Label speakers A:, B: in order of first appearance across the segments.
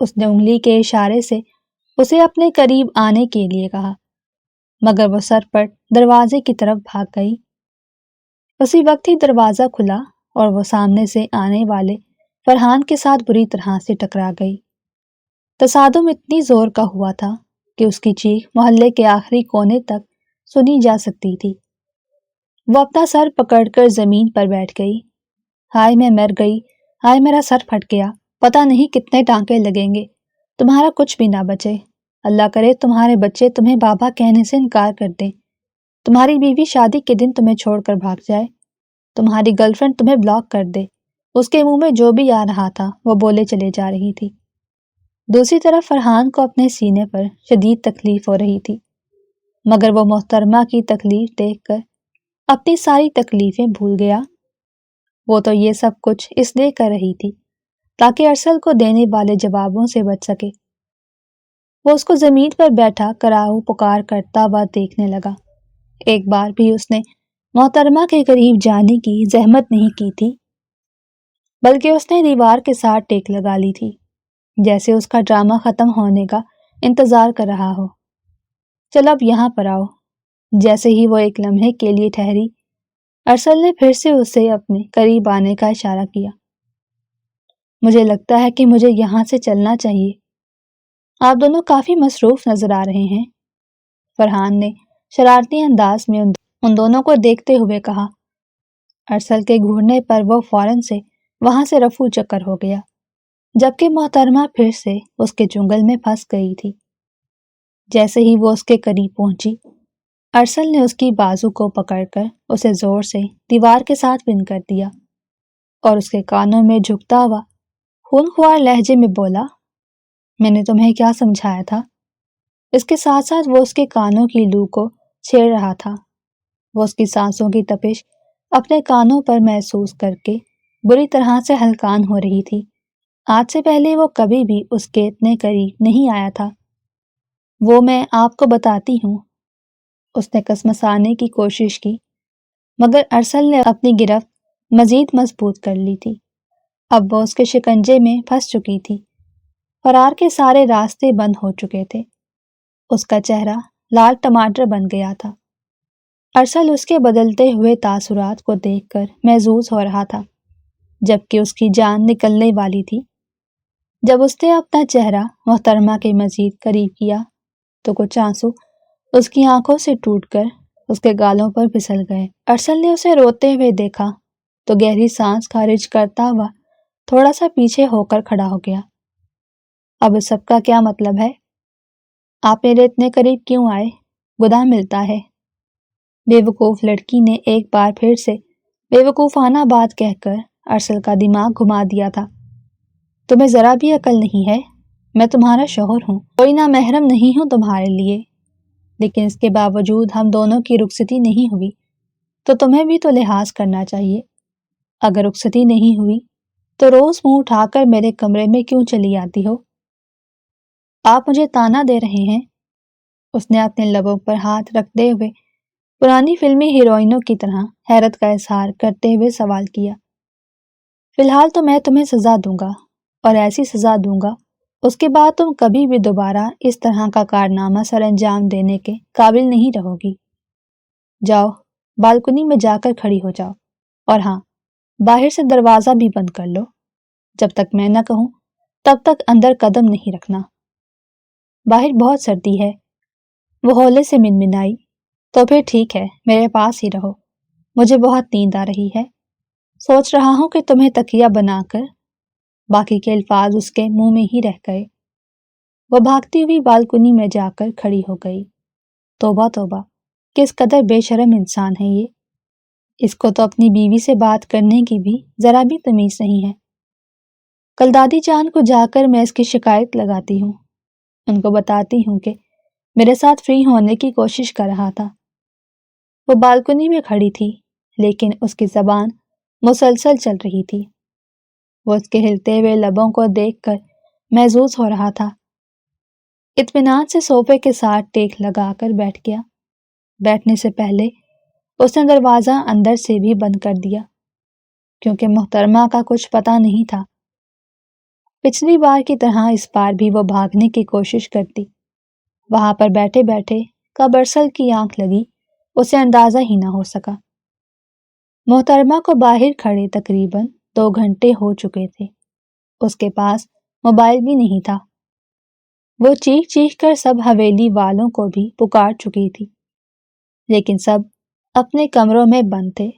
A: اس نے انگلی کے اشارے سے اسے اپنے قریب آنے کے لیے کہا، مگر وہ سر پر دروازے کی طرف بھاگ گئی۔ اسی وقت ہی دروازہ کھلا اور وہ سامنے سے آنے والے فرحان کے ساتھ بری طرح سے ٹکرا گئی۔ تصادم اتنی زور کا ہوا تھا کہ اس کی چیخ محلے کے آخری کونے تک سنی جا سکتی تھی۔ وہ اپنا سر پکڑ کر زمین پر بیٹھ گئی۔ ہائے میں مر گئی، ہائے میرا سر پھٹ گیا، پتہ نہیں کتنے ٹانکے لگیں گے، تمہارا کچھ بھی نہ بچے، اللہ کرے تمہارے بچے تمہیں بابا کہنے سے انکار کر دیں، تمہاری بیوی شادی کے دن تمہیں چھوڑ کر بھاگ جائے، تمہاری گرل فرینڈ تمہیں بلاک کر دے۔ اس کے منہ میں جو بھی آ رہا تھا وہ بولے چلے جا رہی تھی۔ دوسری طرف فرحان کو اپنے سینے پر شدید تکلیف ہو رہی تھی، مگر وہ محترمہ کی تکلیف دیکھ کر اپنی ساری تکلیفیں بھول گیا۔ وہ تو یہ سب کچھ اس لیے کر رہی تھی تاکہ ارسل کو دینے والے جوابوں سے بچ سکے۔ وہ اس کو زمین پر بیٹھا کراہو پکار کرتا ہوا دیکھنے لگا۔ ایک بار بھی اس نے محترمہ کے قریب جانے کی زحمت نہیں کی تھی، بلکہ اس نے دیوار کے ساتھ ٹیک لگا لی تھی، جیسے اس کا ڈرامہ ختم ہونے کا انتظار کر رہا ہو۔ چل اب یہاں پر آؤ۔ جیسے ہی وہ ایک لمحے کے لیے ٹھہری، ارسل نے پھر سے اسے اپنے قریب آنے کا اشارہ کیا۔ مجھے لگتا ہے کہ مجھے یہاں سے چلنا چاہیے، آپ دونوں کافی مصروف نظر آ رہے ہیں، فرحان نے شرارتی انداز میں ان دونوں کو دیکھتے ہوئے کہا۔ ارسل کے گھورنے پر وہ فوراً سے وہاں سے رفو چکر ہو گیا، جبکہ محترمہ پھر سے اس کے چنگل میں پھنس گئی تھی۔ جیسے ہی وہ اس کے قریب پہنچی، ارسل نے اس کی بازو کو پکڑ کر اسے زور سے دیوار کے ساتھ پن کر دیا اور اس کے کانوں میں جھکتا ہوا خونخوار لہجے میں بولا، میں نے تمہیں کیا سمجھایا تھا؟ اس کے ساتھ ساتھ وہ اس کے کانوں کی لو کو چھیڑ رہا تھا۔ وہ اس کی سانسوں کی تپش اپنے کانوں پر محسوس کر کے بری طرح سے ہلکان ہو رہی تھی۔ آج سے پہلے وہ کبھی بھی اس کے اتنے قریب نہیں آیا تھا۔ وہ میں آپ کو بتاتی ہوں۔ اس نے کسمسانے کی کوشش کی، مگر ارسل نے اپنی گرفت مزید مضبوط کر لی تھی۔ اب وہ اس کے شکنجے میں پھنس چکی تھی۔ فرار کے سارے راستے بند ہو چکے تھے۔ اس کا چہرہ لال ٹماٹر بن گیا تھا۔ ارسل اس کے بدلتے ہوئے تاثرات کو دیکھ کر محظوظ ہو رہا تھا، جبکہ اس کی جان نکلنے والی تھی۔ جب اس نے اپنا چہرہ محترمہ کے مزید قریب کیا تو کچھ آنسو اس کی آنکھوں سے ٹوٹ کر اس کے گالوں پر پھسل گئے۔ ارسل نے اسے روتے ہوئے دیکھا تو گہری سانس خارج کرتا ہوا تھوڑا سا پیچھے ہو کر کھڑا ہو گیا۔ اب اس سب کا کیا مطلب ہے؟ آپ میرے اتنے قریب کیوں آئے؟ گناہ ملتا ہے۔ بے وقوف لڑکی نے ایک بار پھر سے بے وقوفانہ بات کہہ کر ارسل کا دماغ گھما دیا تھا۔ تمہیں ذرا بھی عقل نہیں ہے؟ میں تمہارا شوہر ہوں، کوئی نہ محرم نہیں ہوں تمہارے لیے، لیکن اس کے باوجود ہم دونوں کی رخصتی نہیں ہوئی تو تمہیں بھی تو لحاظ کرنا چاہیے۔ اگر رخصتی نہیں ہوئی تو روز منہ اٹھا کر میرے کمرے میں کیوں چلی آتی ہو؟ آپ مجھے تانا دے رہے ہیں؟ اس نے اپنے لبوں پر ہاتھ رکھتے ہوئے پرانی فلمی ہیروئنوں کی طرح حیرت کا اظہار کرتے ہوئے سوال کیا۔ فی الحال تو میں تمہیں سزا دوں گا، اور ایسی سزا دوں گا اس کے بعد تم کبھی بھی دوبارہ اس طرح کا کارنامہ سر انجام دینے کے قابل نہیں رہو گی۔ جاؤ، بالکنی میں جا کر کھڑی ہو جاؤ، اور ہاں، باہر سے دروازہ بھی بند کر لو۔ جب تک میں نہ کہوں تب تک اندر قدم نہیں رکھنا۔ باہر بہت سردی ہے۔ وہ ہولے سے منمنائی۔ تو پھر ٹھیک ہے، میرے پاس ہی رہو، مجھے بہت نیند آ رہی ہے، سوچ رہا ہوں کہ تمہیں تکیہ بنا کر۔ باقی کے الفاظ اس کے منہ میں ہی رہ گئے۔ وہ بھاگتی ہوئی بالکنی میں جا کر کھڑی ہو گئی۔ توبہ توبہ، کس قدر بے شرم انسان ہے یہ۔ اس کو تو اپنی بیوی سے بات کرنے کی بھی ذرا بھی تمیز نہیں ہے۔ کل دادی جان کو جا کر میں اس کی شکایت لگاتی ہوں، ان کو بتاتی ہوں کہ میرے ساتھ فری ہونے کی کوشش کر رہا تھا۔ وہ بالکنی میں کھڑی تھی، لیکن اس کی زبان مسلسل چل رہی تھی۔ وہ اس کے ہلتے ہوئے لبوں کو دیکھ کر محظوظ ہو رہا تھا۔ اطمینان سے صوفے کے ساتھ ٹیک لگا کر بیٹھ گیا۔ بیٹھنے سے پہلے اس نے دروازہ اندر سے بھی بند کر دیا، کیونکہ محترمہ کا کچھ پتہ نہیں تھا۔ پچھلی بار کی طرح اس بار بھی وہ بھاگنے کی کوشش کرتی۔ وہاں پر بیٹھے بیٹھے کب ارسل کی آنکھ لگی اسے اندازہ ہی نہ ہو سکا۔ محترمہ کو باہر کھڑے تقریباً 2 گھنٹے ہو چکے تھے۔ اس کے پاس موبائل بھی نہیں تھا۔ وہ چیخ چیخ کر سب حویلی والوں کو بھی پکار چکی تھی، لیکن سب اپنے کمروں میں بند تھے۔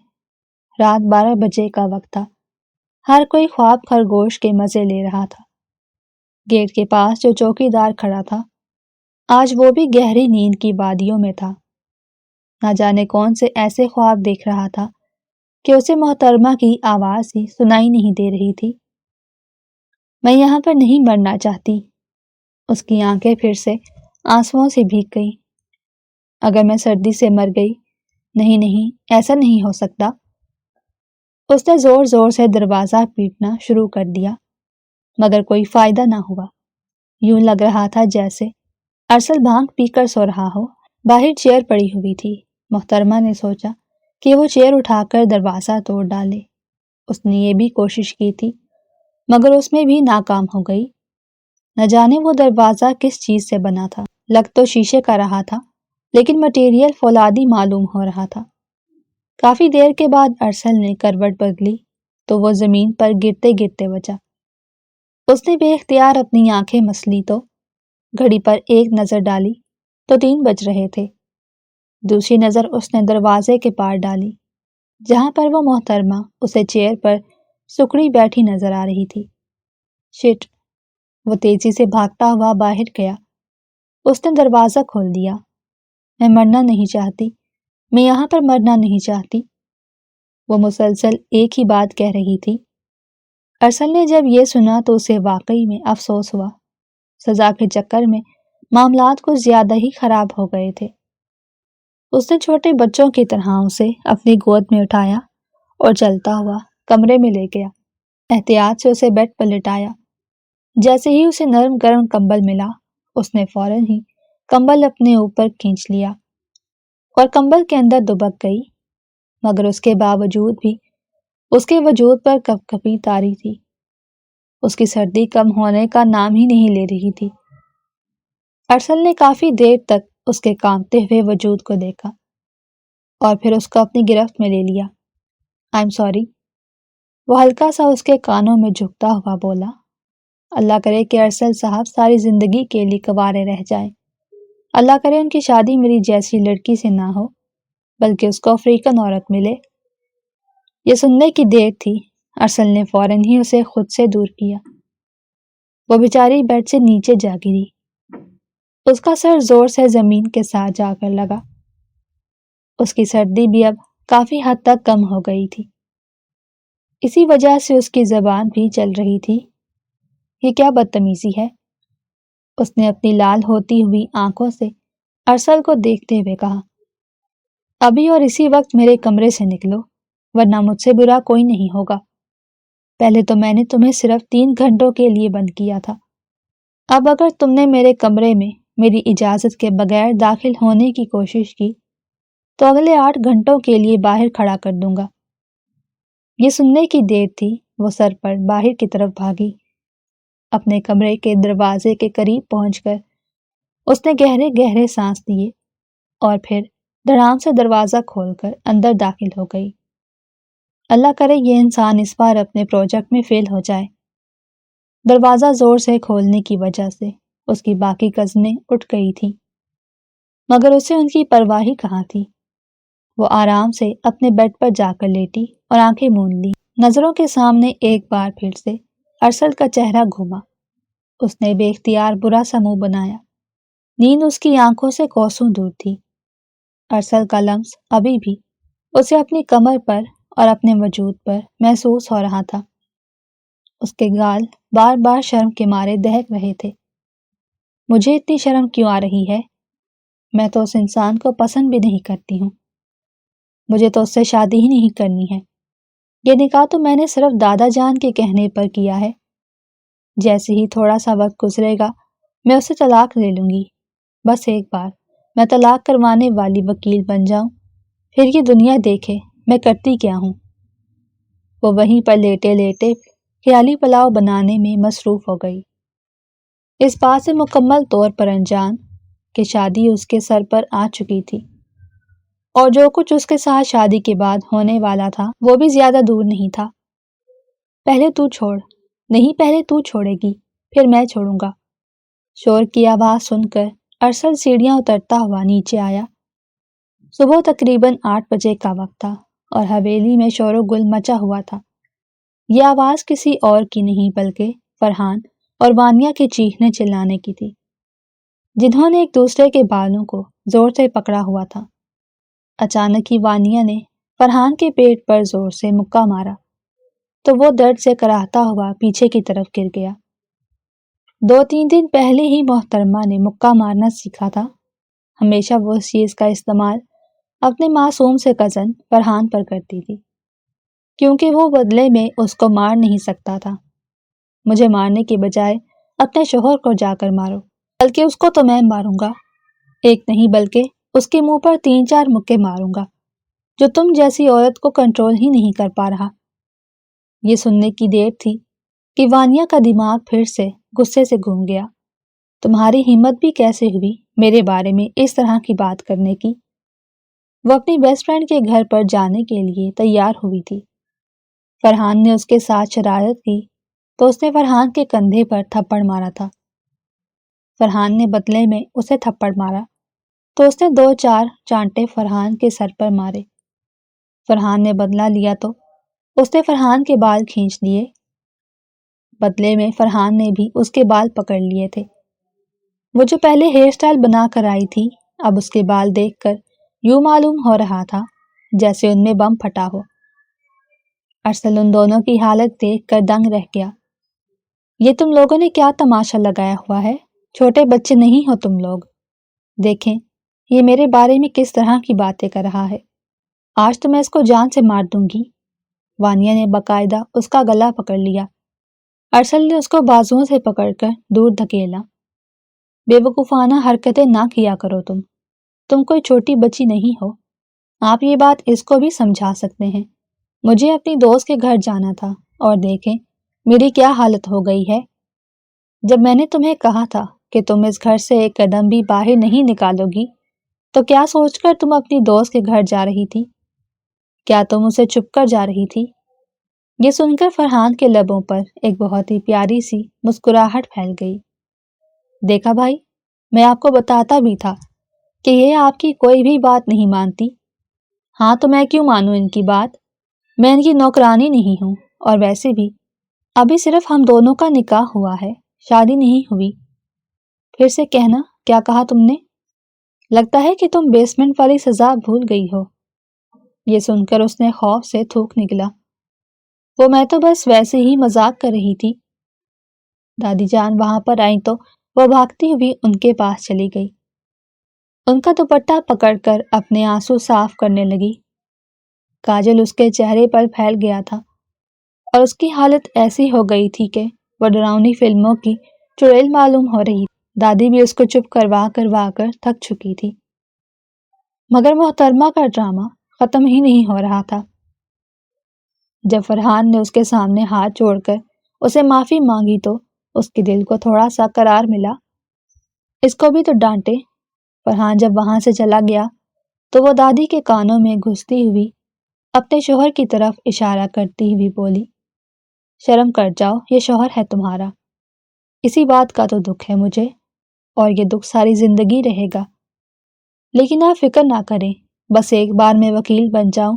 A: رات 12 بجے کا وقت تھا۔ ہر کوئی خواب خرگوش کے مزے لے رہا تھا۔ گیٹ کے پاس جو چوکیدار کھڑا تھا آج وہ بھی گہری نیند کی وادیوں میں تھا۔ نہ جانے کون سے ایسے خواب دیکھ رہا تھا کہ اسے محترمہ کی آواز ہی سنائی نہیں دے رہی تھی۔ میں یہاں پر نہیں مرنا چاہتی۔ اس کی آنکھیں پھر سے آنسوؤں سے بھیگ گئی۔ اگر میں سردی سے مر گئی، نہیں ایسا نہیں ہو سکتا۔ اس نے زور زور سے دروازہ پیٹنا شروع کر دیا، مگر کوئی فائدہ نہ ہوا۔ یوں لگ رہا تھا جیسے ارسل بھانگ پی کر سو رہا ہو۔ باہر چیئر پڑی ہوئی تھی۔ محترمہ نے سوچا کہ وہ چیئر اٹھا کر دروازہ توڑ ڈالے۔ اس نے یہ بھی کوشش کی تھی، مگر اس میں بھی ناکام ہو گئی۔ نہ جانے وہ دروازہ کس چیز سے بنا تھا۔ لگ تو شیشے کا رہا تھا، لیکن مٹیریل فولادی معلوم ہو رہا تھا۔ کافی دیر کے بعد ارسل نے کروٹ بدلی تو وہ زمین پر گرتے گرتے بچا۔ اس نے بے اختیار اپنی آنکھیں مسلی تو گھڑی پر ایک نظر ڈالی تو 3 بج رہے تھے۔ دوسری نظر اس نے دروازے کے پار ڈالی، جہاں پر وہ محترمہ اسے چیئر پر سکڑی بیٹھی نظر آ رہی تھی۔ شٹ! وہ تیزی سے بھاگتا ہوا باہر گیا۔ اس نے دروازہ کھول دیا۔ میں مرنا نہیں چاہتی، میں یہاں پر مرنا نہیں چاہتی۔ وہ مسلسل ایک ہی بات کہہ رہی تھی۔ ارسل نے جب یہ سنا تو اسے واقعی میں افسوس ہوا۔ سزا کے چکر میں معاملات کچھ زیادہ ہی خراب ہو گئے تھے۔ اس نے چھوٹے بچوں کی طرح اسے اپنی گود میں اٹھایا اور چلتا ہوا کمرے میں لے گیا۔ احتیاط سے اسے بیڈ پر لٹایا۔ جیسے ہی اسے نرم گرم کمبل ملا، اس نے فوراً ہی کمبل اپنے اوپر کھینچ لیا اور کمبل کے اندر دبک گئی، مگر اس کے باوجود بھی اس کے وجود پر کپکپی طاری تھی۔ اس کی سردی کم ہونے کا نام ہی نہیں لے رہی تھی۔ ارسل نے کافی دیر تک اس کے کانپتے ہوئے وجود کو دیکھا اور پھر اس کو اپنی گرفت میں لے لیا۔ آئی ایم سوری، وہ ہلکا سا اس کے کانوں میں جھکتا ہوا بولا۔ اللہ کرے کہ ارسل صاحب ساری زندگی کے لیے کنوارے رہ جائیں۔ اللہ کرے ان کی شادی میری جیسی لڑکی سے نہ ہو، بلکہ اس کو افریقن عورت ملے۔ یہ سننے کی دیر تھی۔ ارسل نے فوراً ہی اسے خود سے دور کیا۔ وہ بیچاری بیڈ سے نیچے جا گری۔ اس کا سر زور سے زمین کے ساتھ جا کر لگا۔ اس کی سردی بھی اب کافی حد تک کم ہو گئی تھی۔ اسی وجہ سے اس کی زبان بھی چل رہی تھی۔ یہ کیا بدتمیزی ہے؟ اس نے اپنی لال ہوتی ہوئی آنکھوں سے ارسل کو دیکھتے ہوئے کہا، ابھی اور اسی وقت میرے کمرے سے نکلو، ورنہ مجھ سے برا کوئی نہیں ہوگا۔ پہلے تو میں نے تمہیں صرف 3 گھنٹوں کے لیے بند کیا تھا۔ اب اگر تم نے میرے کمرے میں میری اجازت کے بغیر داخل ہونے کی کوشش کی تو اگلے 8 گھنٹوں کے لیے باہر کھڑا کر دوں گا۔ یہ سننے کی دیر تھی۔ وہ سر پر باہر کی طرف بھاگی۔ اپنے کمرے کے دروازے کے قریب پہنچ کر اس نے گہرے گہرے سانس لیے اور پھر دھڑام سے دروازہ کھول کر اندر داخل ہو گئی۔ اللہ کرے یہ انسان اس بار اپنے پروجیکٹ میں فیل ہو جائے۔ دروازہ زور سے کھولنے کی وجہ سے اس کی باقی کزنیں اٹھ گئی تھیں، مگر اسے ان کی پرواہ ہی کہاں تھی۔ وہ آرام سے اپنے بیڈ پر جا کر لیٹی اور آنکھیں موند لی۔ نظروں کے سامنے ایک بار پھر سے ارسل کا چہرہ گھوما۔ اس نے بے اختیار برا سا منہ بنایا۔ نیند اس کی آنکھوں سے کوسوں دور تھی۔ ارسل کا لمس ابھی بھی اسے اپنی کمر پر اور اپنے وجود پر محسوس ہو رہا تھا۔ اس کے گال بار بار شرم کے مارے دہک رہے تھے۔ مجھے اتنی شرم کیوں آ رہی ہے؟ میں تو اس انسان کو پسند بھی نہیں کرتی ہوں۔ مجھے تو اس سے شادی ہی نہیں کرنی ہے۔ یہ نکاح تو میں نے صرف دادا جان کے کہنے پر کیا ہے۔ جیسے ہی تھوڑا سا وقت گزرے گا میں اسے طلاق لے لوں گی۔ بس ایک بار میں طلاق کروانے والی وکیل بن جاؤں، پھر یہ دنیا دیکھے میں کرتی کیا ہوں۔ وہ وہیں پر لیٹے لیٹے خیالی پلاؤ بنانے میں مصروف ہو گئی، اس بات سے مکمل طور پر انجان کہ شادی اس کے سر پر آ چکی تھی، اور جو کچھ اس کے ساتھ شادی کے بعد ہونے والا تھا وہ بھی زیادہ دور نہیں تھا۔ پہلے تو چھوڑ، نہیں پہلے تو چھوڑے گی، پھر میں چھوڑوں گا۔ شور کی آواز سن کر ارسل سیڑھیاں اترتا ہوا نیچے آیا۔ صبح تقریباً 8 بجے کا وقت تھا اور حویلی میں شور و گل مچا ہوا تھا۔ یہ آواز کسی اور کی نہیں بلکہ فرحان اور وانیہ کے چیخنے چلانے کی تھی، جنہوں نے ایک دوسرے کے بالوں کو زور سے پکڑا ہوا تھا۔ اچانک ہی وانیہ نے فرحان کے پیٹ پر زور سے مکہ مارا تو وہ درد سے کراہتا ہوا پیچھے کی طرف گر گیا۔ 2-3 دن پہلے ہی محترمہ نے مکہ مارنا سیکھا تھا۔ ہمیشہ وہ اس چیز کا استعمال اپنے معصوم سے کزن فرحان پر کرتی تھی، کیونکہ وہ بدلے میں اس کو مار نہیں سکتا تھا۔ مجھے مارنے کے بجائے اپنے شوہر کو جا کر مارو، بلکہ اس کو تو میں ماروں گا، ایک نہیں بلکہ اس کے منہ پر 3-4 مکے ماروں گا، جو تم جیسی عورت کو کنٹرول ہی نہیں کر پا رہا۔ یہ سننے کی دیر تھی کہ وانیہ کا دماغ پھر سے غصے سے گھوم گیا۔ تمہاری ہمت بھی کیسے ہوئی میرے بارے میں اس طرح کی بات کرنے کی؟ وہ اپنی بیسٹ فرینڈ کے گھر پر جانے کے لیے تیار ہوئی تھی۔ فرحان نے اس کے ساتھ شرارت کی تو اس نے فرحان کے کندھے پر تھپڑ مارا تھا۔ فرحان نے بدلے میں اسے تھپڑ مارا تو اس نے 2-4 چانٹے فرحان کے سر پر مارے۔ فرحان نے بدلہ لیا تو اس نے فرحان کے بال کھینچ لیے، بدلے میں فرحان نے بھی اس کے بال پکڑ لیے تھے۔ وہ جو پہلے ہیئر سٹائل بنا کر آئی تھی، اب اس کے بال دیکھ کر یوں معلوم ہو رہا تھا جیسے ان میں بم پھٹا ہو۔ ارسل ان دونوں کی حالت دیکھ کر دنگ رہ گیا۔ یہ تم لوگوں نے کیا تماشا لگایا ہوا ہے؟ چھوٹے بچے نہیں ہو تم لوگ۔ دیکھیں یہ میرے بارے میں کس طرح کی باتیں کر رہا ہے، آج تو میں اس کو جان سے مار دوں گی۔ وانیہ نے باقاعدہ اس کا گلا پکڑ لیا۔ ارسل نے اس کو بازوؤں سے پکڑ کر دور دھکیلا۔ بے وقوفانہ حرکتیں نہ کیا کرو تم کوئی چھوٹی بچی نہیں ہو، آپ یہ بات اس کو بھی سمجھا سکتے ہیں۔ مجھے اپنی دوست کے گھر جانا تھا اور دیکھیں میری کیا حالت ہو گئی ہے۔ جب میں نے تمہیں کہا تھا کہ تم اس گھر سے ایک قدم بھی باہر نہیں نکالو گی تو کیا سوچ کر تم اپنی دوست کے گھر جا رہی تھی؟ کیا تم اسے چھپ کر جا رہی تھی؟ یہ سن کر فرحان کے لبوں پر ایک بہت ہی پیاری سی مسکراہٹ پھیل گئی۔ دیکھا بھائی، میں آپ کو بتاتا بھی تھا کہ یہ آپ کی کوئی بھی بات نہیں مانتی۔ ہاں تو میں کیوں مانوں ان کی بات؟ میں ان کی نوکرانی نہیں ہوں، اور ویسے بھی ابھی صرف ہم دونوں کا نکاح ہوا ہے، شادی نہیں ہوئی۔ پھر سے کہنا، کیا کہا تم نے؟ لگتا ہے کہ تم بیسمنٹ والی سزا بھول گئی ہو۔ یہ سن کر اس نے خوف سے تھوک نکلا۔ وہ میں تو بس ویسے ہی مذاق کر رہی تھی۔ دادی جان وہاں پر آئیں تو وہ بھاگتی ہوئی ان کے پاس چلی گئی۔ ان کا دوپٹہ پکڑ کر اپنے آنسو صاف کرنے لگی۔ کاجل اس کے چہرے پر پھیل گیا تھا اور اس کی حالت ایسی ہو گئی تھی کہ وہ ڈراؤنی فلموں کی چڑیل معلوم ہو رہی تھی۔ دادی بھی اس کو چپ کروا کر تھک چکی تھی، مگر محترمہ کا ڈرامہ ختم ہی نہیں ہو رہا تھا۔ جب فرحان نے اس کے سامنے ہاتھ جوڑ کر اسے معافی مانگی تو اس کے دل کو تھوڑا سا قرار ملا۔ اس کو بھی تو ڈانٹے۔ فرحان جب وہاں سے چلا گیا تو وہ دادی کے کانوں میں گھستی ہوئی اپنے شوہر کی طرف اشارہ کرتی ہوئی بولی، شرم کر جاؤ، یہ شوہر ہے تمہارا۔ اسی بات کا تو دکھ ہے مجھے، اور یہ دکھ ساری زندگی رہے گا۔ لیکن آپ فکر نہ کریں، بس ایک بار میں وکیل بن جاؤں۔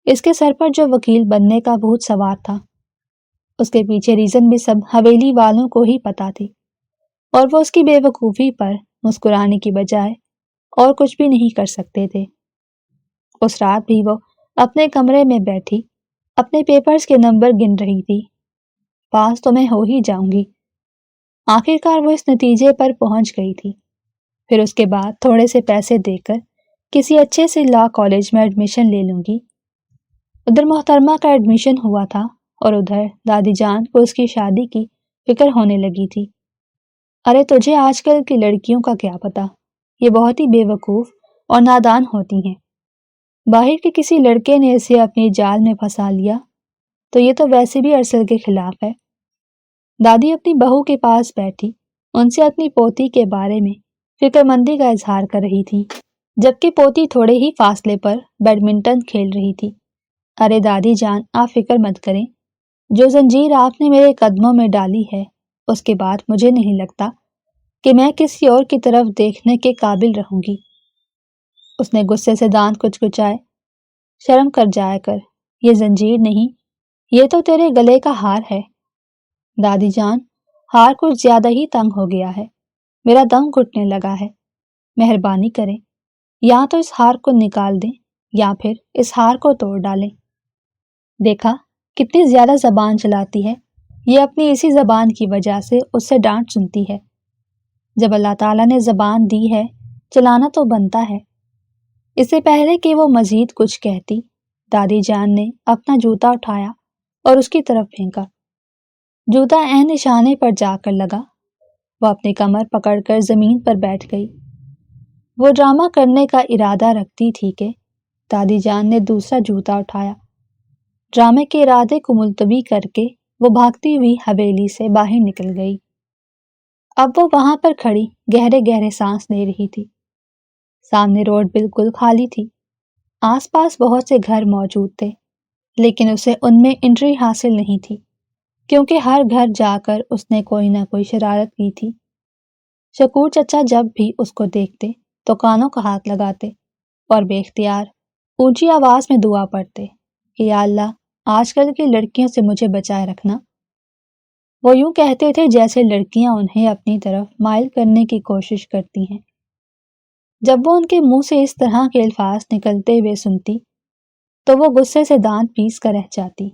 A: اس کے سر پر جو وکیل بننے کا بھوت سوار تھا، اس کے پیچھے ریزن بھی سب حویلی والوں کو ہی پتا تھی، اور وہ اس کی بے وقوفی پر مسکرانے کی بجائے اور کچھ بھی نہیں کر سکتے تھے۔ اس رات بھی وہ اپنے کمرے میں بیٹھی اپنے پیپرز کے نمبر گن رہی تھی۔ پاس تو میں ہو ہی جاؤں گی۔ آخرکار وہ اس نتیجے پر پہنچ گئی تھی۔ پھر اس کے بعد تھوڑے سے پیسے دے کر کسی اچھے سے لا کالج میں ایڈمیشن لے لوں گی۔ ادھر محترمہ کا ایڈمیشن ہوا تھا اور ادھر دادی جان کو اس کی شادی کی فکر ہونے لگی تھی۔ ارے تجھے آج کل کی لڑکیوں کا کیا پتا، یہ بہت ہی بے وقوف اور نادان ہوتی ہیں۔ باہر کے کسی لڑکے نے اسے اپنی جال میں پھنسا لیا تو یہ تو ویسے بھی ارسل کے خلاف ہے۔ دادی اپنی بہو کے پاس بیٹھی ان سے اپنی پوتی کے بارے میں فکر مندی کا اظہار کر رہی تھی، جبکہ پوتی تھوڑے ہی فاصلے پر بیڈمنٹن کھیل رہی تھی۔ ارے دادی جان، آپ فکر مت کریں، جو زنجیر آپ نے میرے قدموں میں ڈالی ہے اس کے بعد مجھے نہیں لگتا کہ میں کسی اور کی طرف دیکھنے کے قابل رہوں گی۔ اس نے غصے سے دانت کچکچائے۔ شرم کر جایا کر، یہ زنجیر نہیں، یہ تو تیرے گلے کا ہار ہے۔ دادی جان، ہار کچھ زیادہ ہی تنگ ہو گیا ہے، میرا دم گھٹنے لگا ہے، مہربانی کریں یا تو اس ہار کو نکال دیں یا پھر اس ہار کو توڑ ڈالیں۔ دیکھا کتنی زیادہ زبان چلاتی ہے، یہ اپنی اسی زبان کی وجہ سے اس سے ڈانٹ سنتی ہے۔ جب اللہ تعالیٰ نے زبان دی ہے چلانا تو بنتا ہے۔ اس سے پہلے کہ وہ مزید کچھ کہتی، دادی جان نے اپنا جوتا اٹھایا اور اس کی طرف پھینکا۔ جوتا عین نشانے پر جا کر لگا۔ وہ اپنی کمر پکڑ کر زمین پر بیٹھ گئی۔ وہ ڈرامہ کرنے کا ارادہ رکھتی تھی کہ دادی جان نے دوسرا جوتا اٹھایا۔ ڈرامے کے ارادے کو ملتوی کر کے وہ بھاگتی ہوئی حویلی سے باہر نکل گئی۔ اب وہ وہاں پر کھڑی گہرے گہرے سانس لے رہی تھی۔ سامنے روڈ بالکل خالی تھی۔ آس پاس بہت سے گھر موجود تھے، لیکن اسے ان میں انٹری حاصل نہیں تھی، کیونکہ ہر گھر جا کر اس نے کوئی نہ کوئی شرارت کی تھی۔ شکور چچا جب بھی اس کو دیکھتے تو کانوں کا ہاتھ لگاتے اور بے اختیار اونچی آواز میں دعا پڑھتے کہ یا اللہ آج کل کی لڑکیوں سے مجھے بچائے رکھنا۔ وہ یوں کہتے تھے جیسے لڑکیاں انہیں اپنی طرف مائل کرنے کی کوشش کرتی ہیں۔ جب وہ ان کے منہ سے اس طرح کے الفاظ نکلتے ہوئے سنتی تو وہ غصے سے دانت پیس کر رہ جاتی۔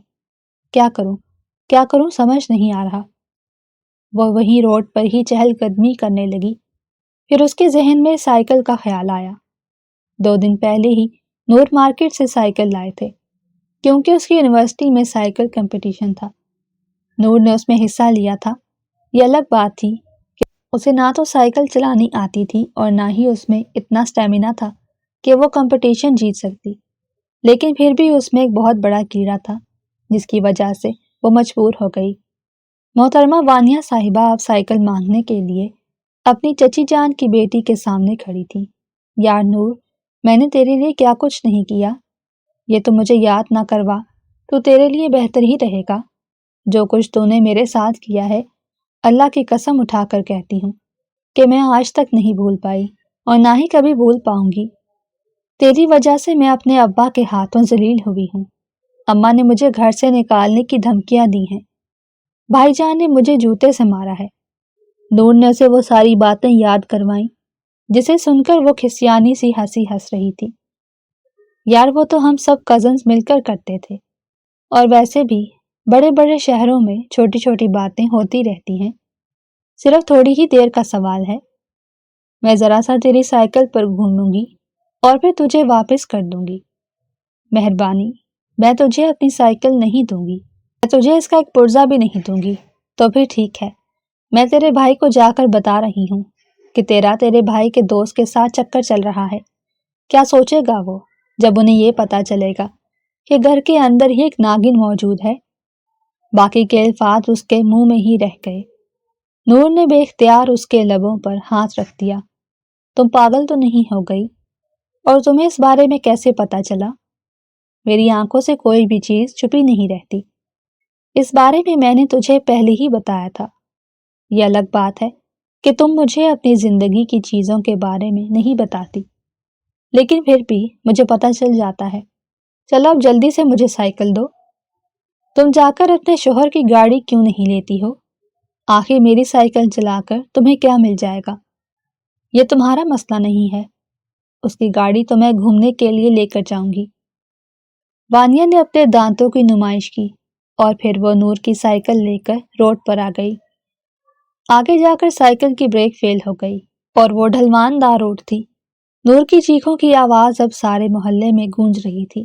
A: کیا کروں سمجھ نہیں آ رہا۔ وہ وہیں روڈ پر ہی چہل قدمی کرنے لگی۔ پھر اس کے ذہن میں سائیکل کا خیال آیا۔ 2 دن پہلے ہی نور مارکیٹ سے سائیکل لائے تھے، کیونکہ اس کی یونیورسٹی میں سائیکل کمپٹیشن تھا۔ نور نے اس میں حصہ لیا تھا۔ یہ الگ بات تھی کہ اسے نہ تو سائیکل چلانی آتی تھی اور نہ ہی اس میں اتنا سٹیمنا تھا کہ وہ کمپٹیشن جیت سکتی، لیکن پھر بھی اس میں ایک بہت بڑا کیڑا تھا جس کی وجہ سے وہ مجبور ہو گئی۔ محترمہ وانیہ صاحبہ اب سائیکل مانگنے کے لیے اپنی چچی جان کی بیٹی کے سامنے کھڑی تھی۔ یار نور، میں نے تیرے لیے کیا کچھ نہیں کیا، یہ تو مجھے یاد نہ کروا تو تیرے لیے بہتر ہی رہے گا۔ جو کچھ تو نے میرے ساتھ کیا ہے، اللہ کی قسم اٹھا کر کہتی ہوں کہ میں آج تک نہیں بھول پائی اور نہ ہی کبھی بھول پاؤں گی۔ تیری وجہ سے میں اپنے ابا کے ہاتھوں ذلیل ہوئی ہوں۔ اماں نے مجھے گھر سے نکالنے کی دھمکیاں دی ہیں، بھائی جان نے مجھے جوتے سے مارا ہے۔ نور نے اسے وہ ساری باتیں یاد کروائیں جسے سن کر وہ کھسیانی سی ہنسی ہنس رہی تھی۔ یار وہ تو ہم سب کزنز مل کر کرتے تھے، اور ویسے بھی بڑے بڑے شہروں میں چھوٹی چھوٹی باتیں ہوتی رہتی ہیں، صرف تھوڑی ہی دیر کا سوال ہے۔ میں ذرا سا تیری سائیکل پر گھوموں گی اور پھر تجھے واپس کر دوں گی۔ مہربانی، میں تجھے اپنی سائیکل نہیں دوں گی، میں تجھے اس کا ایک پرزہ بھی نہیں دوں گی۔ تو پھر ٹھیک ہے، میں تیرے بھائی کو جا کر بتا رہی ہوں کہ تیرے بھائی کے دوست کے ساتھ چکر چل رہا ہے۔ کیا سوچے گا وہ جب انہیں یہ پتا چلے گا کہ گھر کے اندر ہی ایک ناگن موجود ہے؟ باقی کے الفاظ اس کے منہ میں ہی رہ گئے۔ نور نے بے اختیار اس کے لبوں پر ہاتھ رکھ دیا۔ تم پاگل تو نہیں ہو گئی؟ اور تمہیں اس بارے میں کیسے پتا چلا؟ میری آنکھوں سے کوئی بھی چیز چھپی نہیں رہتی۔ اس بارے میں نے تجھے پہلے ہی بتایا تھا۔ یہ الگ بات ہے کہ تم مجھے اپنی زندگی کی چیزوں کے بارے میں نہیں بتاتی، لیکن پھر بھی مجھے پتہ چل جاتا ہے۔ چلو اب جلدی سے مجھے سائیکل دو۔ تم جا کر اپنے شوہر کی گاڑی کیوں نہیں لیتی ہو؟ آخر میری سائیکل چلا کر تمہیں کیا مل جائے گا؟ یہ تمہارا مسئلہ نہیں ہے، اس کی گاڑی تو میں گھومنے کے لیے لے کر جاؤں گی۔ وانیہ نے اپنے دانتوں کی نمائش کی اور پھر وہ نور کی سائیکل لے کر روڈ پر آ گئی۔ آگے جا کر سائیکل کی بریک فیل ہو گئی اور وہ ڈھلوان دار روڈ تھی۔ نور کی چیخوں کی آواز اب سارے محلے میں گونج رہی تھی،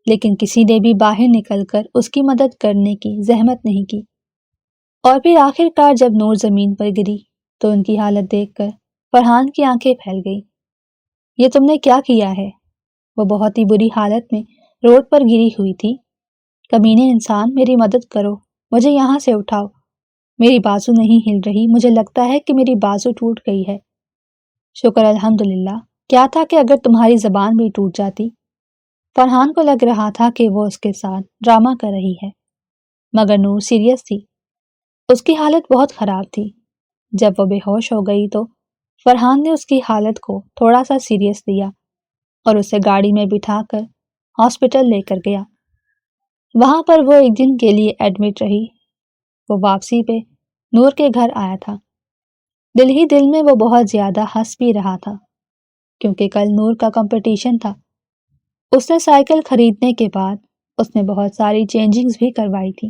A: لیکن کسی نے بھی باہر نکل کر اس کی مدد کرنے کی زحمت نہیں کی۔ اور پھر آخر کار جب نور زمین پر گری تو ان کی حالت دیکھ کر فرحان کی آنکھیں پھیل گئی۔ یہ تم نے کیا کیا ہے؟ وہ بہت ہی بری حالت میں روڈ پر گری ہوئی تھی۔ کمینے انسان، میری مدد کرو، مجھے یہاں سے اٹھاؤ، میری بازو نہیں ہل رہی، مجھے لگتا ہے کہ میری بازو ٹوٹ گئی ہے۔ شکر الحمدللہ، کیا تھا کہ اگر تمہاری زبان بھی ٹوٹ جاتی۔ فرحان کو لگ رہا تھا کہ وہ اس کے ساتھ ڈرامہ کر رہی ہے، مگر نور سیریس تھی، اس کی حالت بہت خراب تھی۔ جب وہ بے ہوش ہو گئی تو فرحان نے اس کی حالت کو تھوڑا سا سیریس لیا اور اسے گاڑی میں بٹھا کر ہاسپٹل لے کر گیا۔ وہاں پر وہ ایک دن کے لیے ایڈمٹ رہی۔ وہ واپسی پہ نور کے گھر آیا تھا۔ دل ہی دل میں وہ بہت زیادہ ہنس بھی رہا تھا، کیونکہ کل نور کا کمپٹیشن تھا۔ اس نے سائیکل خریدنے کے بعد اس نے بہت ساری چینجنگز بھی کروائی تھی۔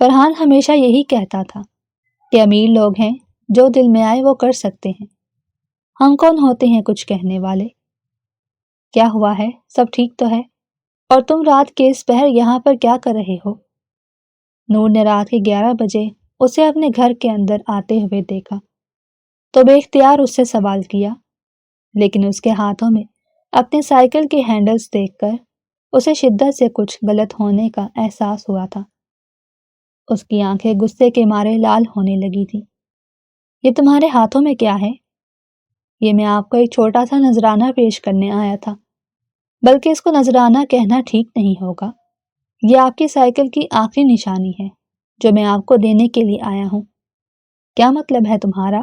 A: فرحان ہمیشہ یہی کہتا تھا کہ امیر لوگ ہیں، جو دل میں آئے وہ کر سکتے ہیں، ہم کون ہوتے ہیں کچھ کہنے والے۔ کیا ہوا ہے؟ سب ٹھیک تو ہے؟ اور تم رات کے اس پہر یہاں پر کیا کر رہے ہو؟ نور نے رات کے 11 بجے اسے اپنے گھر کے اندر آتے ہوئے دیکھا تو بے اختیار اس سے سوال کیا، لیکن اس کے ہاتھوں میں اپنے سائیکل کے ہینڈلز دیکھ کر اسے شدت سے کچھ غلط ہونے کا احساس ہوا تھا۔ اس کی آنکھیں غصے کے مارے لال ہونے لگی تھی۔ یہ تمہارے ہاتھوں میں کیا ہے؟ یہ میں آپ کو ایک چھوٹا سا نذرانہ پیش کرنے آیا تھا، بلکہ اس کو نذرانہ کہنا ٹھیک نہیں ہوگا۔ یہ آپ کی سائیکل کی آخری نشانی ہے جو میں آپ کو دینے کے لیے آیا ہوں۔ کیا مطلب ہے تمہارا؟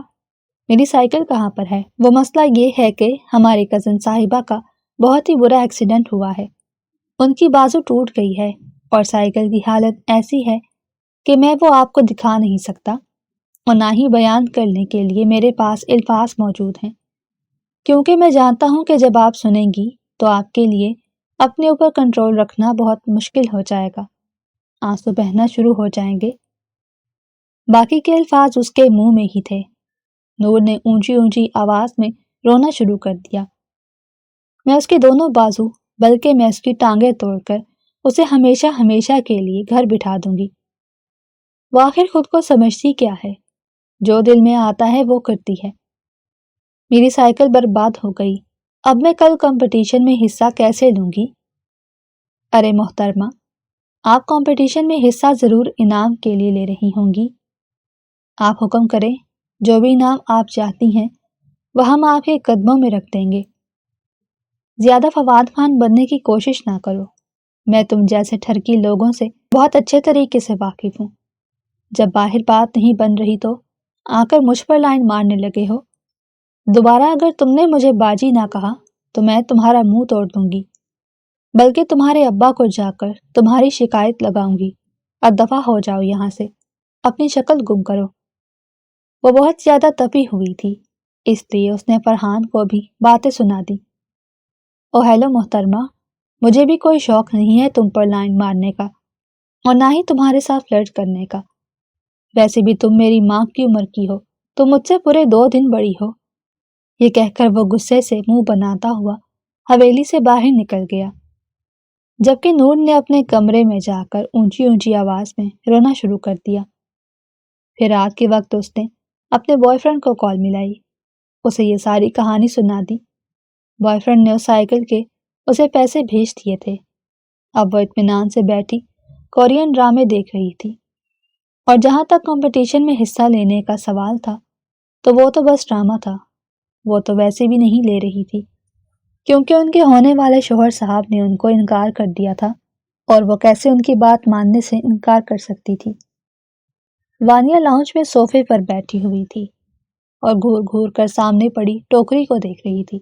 A: میری سائیکل کہاں پر ہے؟ وہ مسئلہ یہ ہے کہ ہماری کزن صاحبہ کا بہت ہی برا ایکسیڈنٹ ہوا ہے، ان کی بازو ٹوٹ گئی ہے اور سائیکل کی حالت ایسی ہے کہ میں وہ آپ کو دکھا نہیں سکتا اور نہ ہی بیان کرنے کے لیے میرے پاس الفاظ موجود ہیں، کیونکہ میں جانتا ہوں کہ جب آپ سنیں گی تو آپ کے لیے اپنے اوپر کنٹرول رکھنا بہت مشکل ہو جائے گا، آنسو بہنا شروع ہو جائیں گے۔ باقی کے الفاظ اس کے منہ میں ہی تھے۔ نور نے اونچی اونچی آواز میں رونا شروع کر دیا۔ میں اس کے دونوں بازو بلکہ میں اس کی ٹانگیں توڑ کر اسے ہمیشہ ہمیشہ کے لیے گھر بٹھا دوں گی۔ وہ آخر خود کو سمجھتی کیا ہے؟ جو دل میں آتا ہے وہ کرتی ہے۔ میری سائیکل برباد ہو گئی، اب میں کل کمپٹیشن میں حصہ کیسے لوں گی؟ ارے محترمہ، آپ کمپٹیشن میں حصہ ضرور انعام کے لیے لے رہی ہوں گی۔ آپ حکم کریں، جو بھی انعام آپ چاہتی ہیں وہ ہم آپ کے قدموں میں رکھ دیں گے۔ زیادہ فواد خان بننے کی کوشش نہ کرو، میں تم جیسے ٹھرکی لوگوں سے بہت اچھے طریقے سے واقف ہوں۔ جب باہر بات نہیں بن رہی تو آ کر مجھ پر لائن مارنے لگے ہو۔ دوبارہ اگر تم نے مجھے باجی نہ کہا تو میں تمہارا منہ توڑ دوں گی، بلکہ تمہارے ابا کو جا کر تمہاری شکایت لگاؤں گی۔ اب دفع ہو جاؤ یہاں سے، اپنی شکل گم کرو۔ وہ بہت زیادہ تپی ہوئی تھی، اس لیے اس نے فرحان کو بھی باتیں سنا دی۔ او ہیلو محترمہ، مجھے بھی کوئی شوق نہیں ہے تم پر لائن مارنے کا اور نہ ہی تمہارے ساتھ فلرٹ کرنے کا۔ ویسے بھی تم میری ماں کی عمر کی ہو، تم مجھ سے پورے 2 دن بڑی ہو۔ یہ کہہ کر وہ غصے سے منہ بناتا ہوا حویلی سے باہر نکل گیا، جبکہ نور نے اپنے کمرے میں جا کر اونچی اونچی آواز میں رونا شروع کر دیا۔ پھر رات کے وقت اس نے اپنے بوائے فرینڈ کو کال ملائی، اسے یہ ساری کہانی سنا دی۔ بوائے فرینڈ نے اس سائیکل کے اسے پیسے بھیج دیے تھے۔ اب وہ اطمینان سے بیٹھی کورین ڈرامے دیکھ رہی تھی، اور جہاں تک کمپٹیشن میں حصہ لینے کا سوال تھا تو وہ تو بس ڈرامہ تھا، وہ تو ویسے بھی نہیں لے رہی تھی، کیونکہ ان کے ہونے والے شوہر صاحب نے ان کو انکار کر دیا تھا، اور وہ کیسے ان کی بات ماننے سے انکار کر سکتی تھی۔ وانیہ لاؤنج میں صوفے پر بیٹھی ہوئی تھی اور گھور گھور کر سامنے پڑی ٹوکری کو دیکھ رہی تھی۔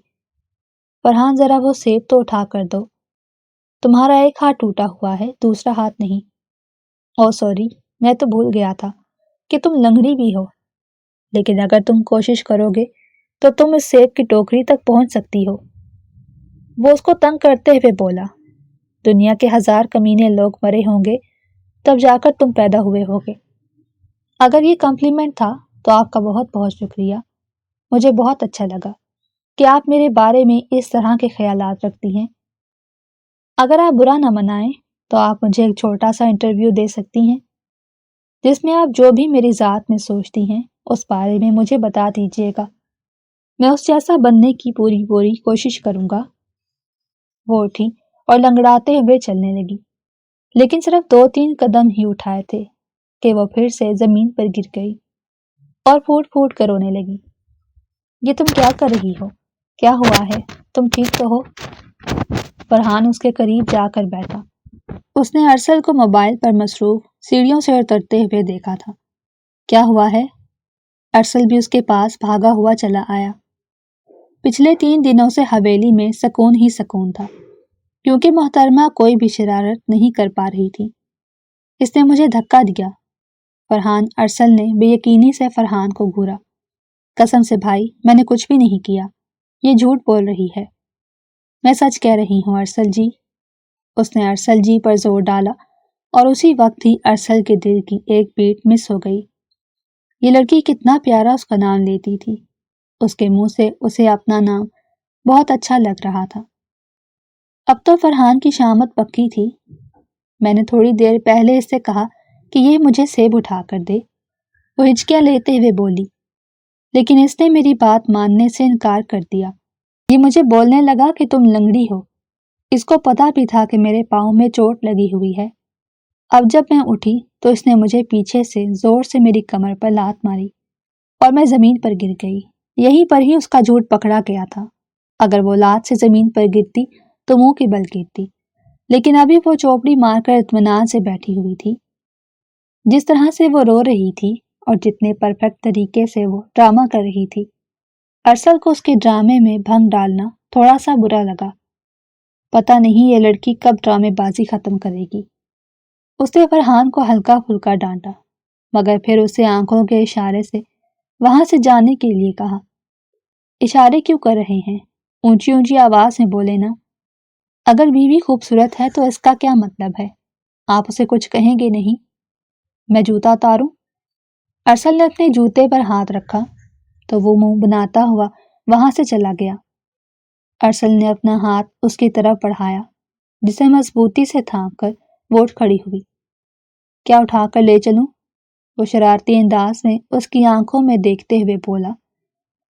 A: فرحان، ذرا وہ سیب تو اٹھا کر دو، تمہارا ایک ہاتھ ٹوٹا ہوا ہے، دوسرا ہاتھ نہیں۔ او سوری، میں تو بھول گیا تھا کہ تم لنگڑی بھی ہو، لیکن اگر تم کوشش کرو گے تو تم اس سیب کی ٹوکری تک پہنچ سکتی ہو۔ وہ اس کو تنگ کرتے ہوئے بولا، دنیا کے 1000 کمینے لوگ مرے ہوں گے تب جا کر تم پیدا ہوئے ہوگے۔ اگر یہ کمپلیمنٹ تھا تو آپ کا بہت بہت شکریہ، مجھے بہت اچھا لگا کہ آپ میرے بارے میں اس طرح کے خیالات رکھتی ہیں۔ اگر آپ برا نہ منائیں تو آپ مجھے ایک چھوٹا سا انٹرویو دے سکتی ہیں، جس میں آپ جو بھی میری ذات میں سوچتی ہیں اس بارے میں مجھے بتا دیجیے گا، میں اس جیسا بننے کی پوری کوشش کروں گا۔ وہ اٹھی اور لنگڑاتے ہوئے چلنے لگی۔ لیکن صرف 2-3 قدم ہی اٹھائے تھے کہ وہ پھر سے زمین پر گر گئی اور پھوٹ پھوٹ کر رونے لگی۔ یہ تم کیا کر رہی ہو؟ کیا ہوا ہے؟ تم ٹھیک تو ہو؟ فرحان اس کے قریب جا کر بیٹھا۔ اس نے ارسل کو موبائل پر مصروف سیڑھیوں سے اترتے ہوئے دیکھا تھا۔ کیا ہوا ہے؟ ارسل بھی اس کے پاس بھاگا ہوا چلا آیا۔ پچھلے 3 دنوں سے حویلی میں سکون ہی سکون تھا، کیونکہ محترمہ کوئی بھی شرارت نہیں کر پا رہی تھی۔ اس نے مجھے دھکا دیا۔ فرحان ارسل نے بے یقینی سے فرحان کو گھورا۔ قسم سے بھائی، میں نے کچھ بھی نہیں کیا، یہ جھوٹ بول رہی ہے۔ میں سچ کہہ رہی ہوں ارسل جی۔ اس نے ارسل جی پر زور ڈالا اور اسی وقت ہی ارسل کے دل کی ایک بیٹ مس ہو گئی۔ یہ لڑکی کتنا پیارا اس کا نام لیتی تھی۔ اس کے منہ سے اسے اپنا نام بہت اچھا لگ رہا تھا۔ اب تو فرحان کی شامت پکی تھی۔ میں نے تھوڑی دیر پہلے اس سے کہا کہ یہ مجھے سیب اٹھا کر دے، وہ ہچکیاں لیتے ہوئے بولی، لیکن اس نے میری بات ماننے سے انکار کر دیا۔ یہ مجھے بولنے لگا کہ تم لنگڑی ہو۔ اس کو پتا بھی تھا کہ میرے پاؤں میں چوٹ لگی ہوئی ہے۔ اب جب میں اٹھی تو اس نے مجھے پیچھے سے زور سے میری کمر پر لات ماری اور میں زمین پر گر گئی۔ یہیں پر ہی اس کا جھوٹ پکڑا گیا تھا۔ اگر وہ لات سے زمین پر گرتی تو منہ کی بل گرتی، لیکن ابھی وہ چوپڑی مار کر اطمینان سے بیٹھی ہوئی تھی۔ جس طرح سے وہ رو رہی تھی اور جتنے پرفیکٹ طریقے سے وہ ڈرامہ کر رہی تھی، ارسل کو اس کے ڈرامے میں بھنگ ڈالنا تھوڑا سا برا لگا۔ پتہ نہیں یہ لڑکی کب ڈرامے بازی ختم کرے گی۔ اس نے فرحان کو ہلکا پھلکا ڈانٹا، مگر پھر اسے آنکھوں کے اشارے سے وہاں سے جانے کے لیے کہا۔ اشارے کیوں کر رہے ہیں؟ اونچی اونچی آواز میں بولے نا۔ اگر بیوی خوبصورت ہے تو اس کا کیا مطلب ہے؟ آپ اسے کچھ کہیں گے نہیں؟ میں جوتا اتاروں؟ ارسل نے اپنے جوتے پر ہاتھ رکھا تو وہ منہ بناتا ہوا وہاں سے چلا گیا۔ ارسل نے اپنا ہاتھ اس کی طرف بڑھایا، جسے مضبوطی سے تھام کر وہ اٹھ کھڑی ہوئی۔ کیا اٹھا کر لے چلوں؟ وہ شرارتی انداز میں اس کی آنکھوں میں دیکھتے ہوئے بولا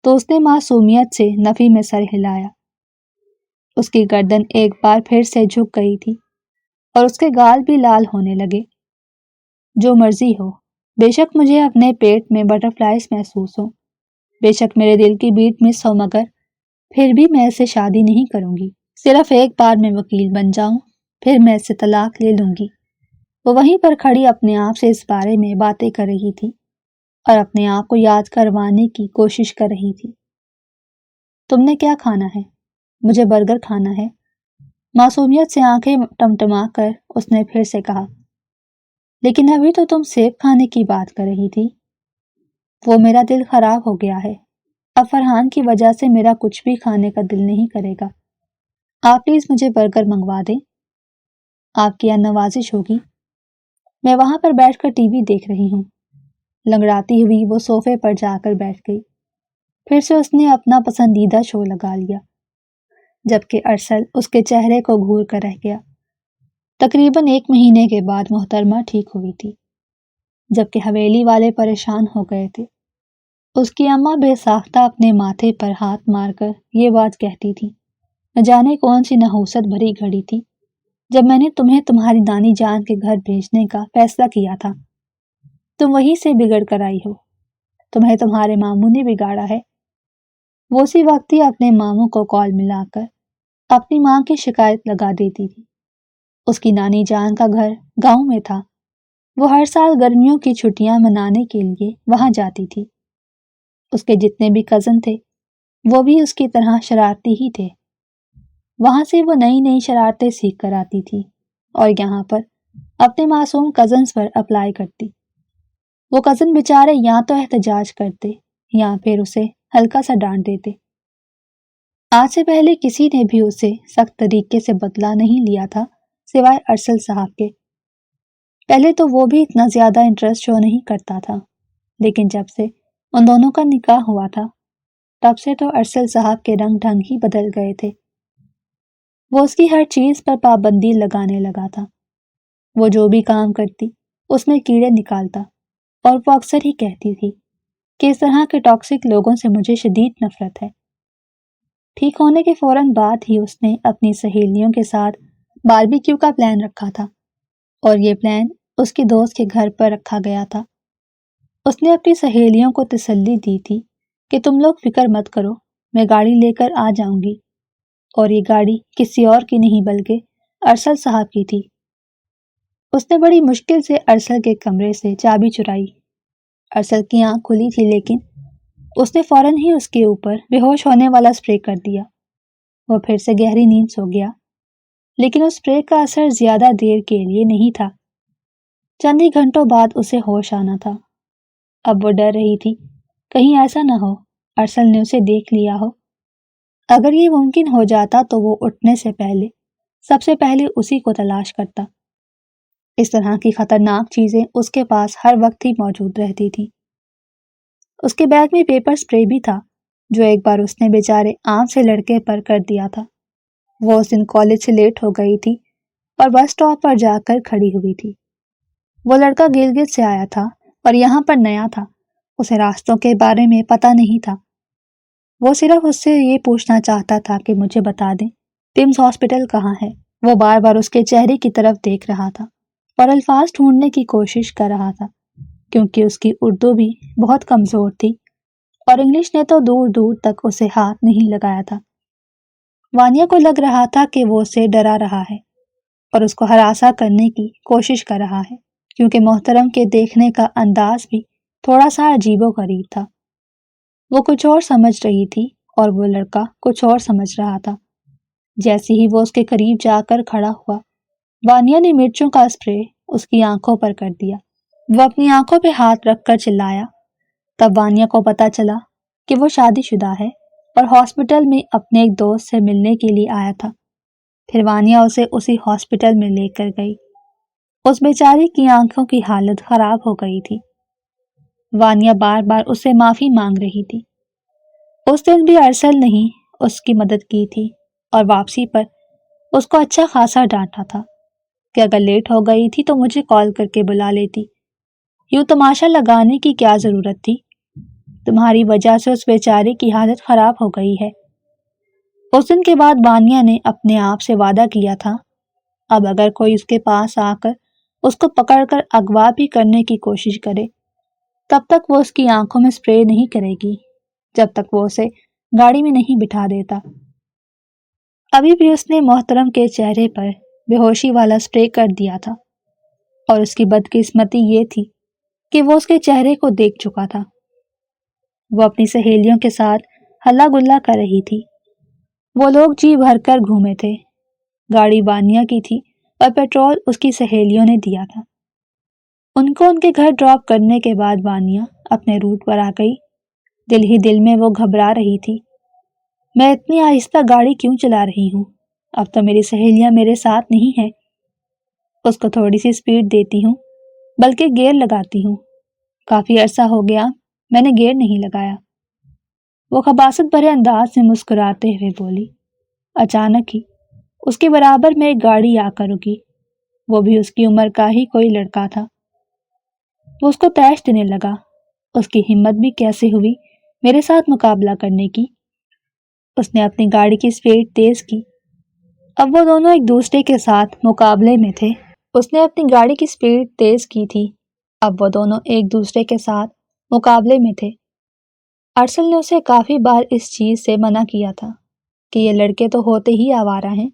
A: تو اس نے معصومیت سے نفی میں سر ہلایا۔ اس کی گردن ایک بار پھر سے جھک گئی تھی اور اس کے گال بھی لال ہونے لگے۔ جو مرضی ہو، بے شک مجھے اپنے پیٹ میں بٹر فلائز محسوس ہوں، بے شک میرے دل کی بیٹ مس ہو، مگر پھر بھی میں اس سے شادی نہیں کروں گی۔ صرف ایک بار میں وکیل بن جاؤں، پھر میں اس سے طلاق لے لوں گی۔ وہ وہیں پر کھڑی اپنے آپ سے اس بارے میں باتیں کر رہی تھی اور اپنے آپ کو یاد کروانے کی کوشش کر رہی تھی۔ تم نے کیا کھانا ہے؟ مجھے برگر کھانا ہے۔ معصومیت سے آنکھیں ٹمٹما کر اس نے پھر سے کہا، لیکن ابھی تو تم سیب کھانے کی بات کر رہی تھی۔ وہ میرا دل خراب ہو گیا ہے۔ اب فرحان کی وجہ سے میرا کچھ بھی کھانے کا دل نہیں کرے گا۔ آپ پلیز مجھے برگر منگوا دیں۔ آپ کی نوازش ہوگی۔ میں وہاں پر بیٹھ کر ٹی وی دیکھ رہی ہوں۔ لنگڑاتی ہوئی وہ صوفے پر جا کر بیٹھ گئی۔ پھر سے اس نے اپنا پسندیدہ شو لگا لیا، جبکہ ارسل اس کے چہرے کو گھور کر رہ گیا۔ تقریباً 1 مہینے کے بعد محترمہ ٹھیک ہوئی تھی، جبکہ حویلی والے پریشان ہو گئے تھے۔ اس کی اماں بے ساختہ اپنے ماتھے پر ہاتھ مار کر یہ بات کہتی تھی، نہ جانے کون سی نحوست بھری گھڑی تھی جب میں نے تمہیں تمہاری نانی جان کے گھر بھیجنے کا فیصلہ کیا تھا۔ تم وہیں سے بگڑ کر آئی ہو، تمہیں تمہارے ماموں نے بگاڑا ہے۔ وہ اسی وقت ہی اپنے ماموں کو کال ملا کر اپنی ماں کی شکایت لگا دیتی تھی۔ اس کی نانی جان کا گھر گاؤں میں تھا۔ وہ ہر سال گرمیوں کی چھٹیاں منانے کے لیے وہاں جاتی تھی۔ اس کے جتنے بھی کزن تھے وہ بھی اس کی طرح شرارتی ہی تھے۔ وہاں سے وہ نئی نئی شرارتیں سیکھ کر آتی تھی اور یہاں پر اپنے معصوم کزنز پر اپلائی کرتی۔ وہ کزن بیچارے یا تو احتجاج کرتے یا پھر اسے ہلکا سا ڈانٹ دیتے۔ آج سے پہلے کسی نے بھی اسے سخت طریقے سے بدلہ نہیں لیا تھا سوائے ارسل صاحب کے۔ پہلے تو وہ بھی اتنا زیادہ انٹرسٹ شو نہیں کرتا تھا، لیکن جب سے ان دونوں کا نکاح ہوا تھا تب سے تو ارسل صاحب کے رنگ ڈھنگ ہی بدل گئے تھے۔ وہ اس کی ہر چیز پر پابندی لگانے لگا تھا۔ وہ جو بھی کام کرتی اس میں کیڑے نکالتا، اور وہ اکثر ہی کہتی تھی کہ اس طرح کے ٹاکسک لوگوں سے مجھے شدید نفرت ہے۔ ٹھیک ہونے کے فوراً بعد ہی اس نے اپنی سہیلیوں کے ساتھ باربیکیو کا پلان رکھا تھا۔ اور یہ پلان اس کی دوست کے گھر پر رکھا گیا تھا۔ اس نے اپنی سہیلیوں کو تسلی دی تھی کہ تم لوگ فکر مت کرو، میں گاڑی لے کر آ جاؤں گی۔ اور یہ گاڑی کسی اور کی نہیں بلکہ ارسل صاحب کی تھی۔ اس نے بڑی مشکل سے ارسل کے کمرے سے چابی چرائی۔ ارسل کی آنکھ کھلی تھی لیکن اس نے فوراً ہی اس کے اوپر بے ہوش ہونے والا اسپرے کر دیا۔ وہ پھر سے گہری نیند سو گیا، لیکن اس اسپرے کا اثر زیادہ دیر کے لیے نہیں تھا۔ چند ہی گھنٹوں بعد اسے ہوش آنا تھا۔ اب وہ ڈر رہی تھی کہیں ایسا نہ ہو ارسل نے اسے دیکھ لیا ہو۔ اگر یہ ممکن ہو جاتا تو وہ اٹھنے سے پہلے سب سے پہلے اسی کو تلاش کرتا۔ اس طرح کی خطرناک چیزیں اس کے پاس ہر وقت ہی موجود رہتی تھی۔ اس کے بیگ میں پیپر سپرے بھی تھا جو ایک بار اس نے بیچارے عام سے لڑکے پر کر دیا تھا۔ وہ اس دن کالج سے لیٹ ہو گئی تھی اور بس سٹاپ پر جا کر کھڑی ہوئی تھی۔ وہ لڑکا گلگت سے آیا تھا اور یہاں پر نیا تھا، اسے راستوں کے بارے میں پتہ نہیں تھا۔ وہ صرف اس سے یہ پوچھنا چاہتا تھا کہ مجھے بتا دیں ٹمز ہاسپٹل کہاں ہے۔ وہ بار بار اس کے چہرے کی طرف دیکھ رہا تھا اور الفاظ ڈھونڈنے کی کوشش کر رہا تھا کیونکہ اس کی اردو بھی بہت کمزور تھی اور انگلش نے تو دور دور تک اسے ہاتھ نہیں لگایا تھا۔ وانیا کو لگ رہا تھا کہ وہ اسے ڈرا رہا ہے اور اس کو ہراساں کرنے کی کوشش کر رہا ہے کیونکہ محترم کے دیکھنے کا انداز بھی تھوڑا سا عجیب و غریب تھا۔ وہ کچھ اور سمجھ رہی تھی اور وہ لڑکا کچھ اور سمجھ رہا تھا۔ جیسے ہی وہ اس کے قریب جا کر کھڑا ہوا، وانیا نے مرچوں کا اسپرے اس کی آنکھوں پر کر دیا۔ وہ اپنی آنکھوں پہ ہاتھ رکھ کر چلایا۔ تب وانیا کو پتا چلا کہ وہ شادی شدہ ہے اور ہاسپٹل میں اپنے ایک دوست سے ملنے کے لیے آیا تھا۔ پھر وانیا اسے اسی ہاسپٹل میں لے کر گئی۔ اس بیچاری کی آنکھوں کی حالت خراب ہو گئی تھی۔ وانیا بار بار اس سے معافی مانگ رہی تھی۔ اس دن بھی ارسل نے ہی اس کی مدد کی تھی اور واپسی پر اس کو اچھا خاصا ڈانٹا تھا کہ اگر لیٹ ہو گئی تھی تو مجھے کال کر کے بلا لیتی، یوں تماشا لگانے کی کیا ضرورت تھی، تمہاری وجہ سے اس بیچارے کی حالت خراب ہو گئی ہے۔ اس دن کے بعد وانیا نے اپنے آپ سے وعدہ کیا تھا اب اگر کوئی اس کے پاس آ کر اس کو پکڑ کر اغوا بھی کرنے کی کوشش کرے تب تک وہ اس کی آنکھوں میں سپرے نہیں کرے گی جب تک وہ اسے گاڑی میں نہیں بٹھا دیتا۔ ابھی بھی اس نے محترم کے چہرے پر بے ہوشی والا سپرے کر دیا تھا اور اس کی بدقسمتی یہ تھی کہ وہ اس کے چہرے کو دیکھ چکا تھا۔ وہ اپنی سہیلیوں کے ساتھ ہلا گلا کر رہی تھی۔ وہ لوگ جی بھر کر گھومے تھے۔ گاڑی وانیا کی تھی اور پیٹرول اس کی سہیلیوں نے دیا تھا۔ ان کو ان کے گھر ڈراپ کرنے کے بعد وانیا اپنے روٹ پر آ گئی۔ دل ہی دل میں وہ گھبرا رہی تھی۔ میں اتنی آہستہ گاڑی کیوں چلا رہی ہوں؟ اب تو میری سہیلیاں میرے ساتھ نہیں ہیں۔ اس کو تھوڑی سی سپیڈ دیتی ہوں، بلکہ گیئر لگاتی ہوں۔ کافی عرصہ ہو گیا میں نے گیئر نہیں لگایا۔ وہ خباثت بھرے انداز میں مسکراتے ہوئے بولی۔ اچانک ہی اس کے برابر میں ایک گاڑی آ کر رکی۔ وہ بھی اس کی عمر کا ہی کوئی لڑکا تھا۔ وہ اس کو تیش دینے لگا۔ اس کی ہمت بھی کیسے ہوئی میرے ساتھ مقابلہ کرنے کی۔ اس نے اپنی گاڑی کی سپیڈ تیز کی۔ اب وہ دونوں ایک دوسرے کے ساتھ مقابلے میں تھے۔ اس نے اپنی گاڑی کی سپیڈ تیز کی تھی۔ اب وہ دونوں ایک دوسرے کے ساتھ مقابلے میں تھے۔ ارسل نے اسے کافی بار اس چیز سے منع کیا تھا کہ یہ لڑکے تو ہوتے ہی آوارہ ہیں،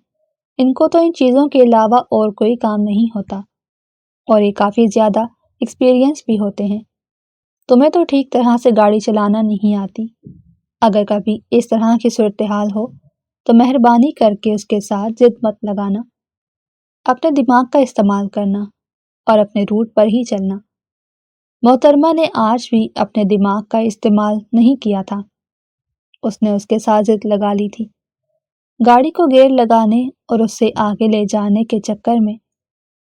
A: ان کو تو ان چیزوں کے علاوہ اور کوئی کام نہیں ہوتا اور یہ کافی زیادہ ایکسپیرینس بھی ہوتے ہیں۔ تمہیں تو ٹھیک طرح سے گاڑی چلانا نہیں آتی۔ اگر کبھی اس طرح کی صورتحال ہو تو مہربانی کر کے اس کے ساتھ ضد مت لگانا، اپنے دماغ کا استعمال کرنا اور اپنے روٹ پر ہی چلنا۔ محترمہ نے آج بھی اپنے دماغ کا استعمال نہیں کیا تھا۔ اس نے اس کے ساتھ ضد لگا لی تھی۔ گاڑی کو گیئر لگانے اور اس سے آگے لے جانے کے چکر میں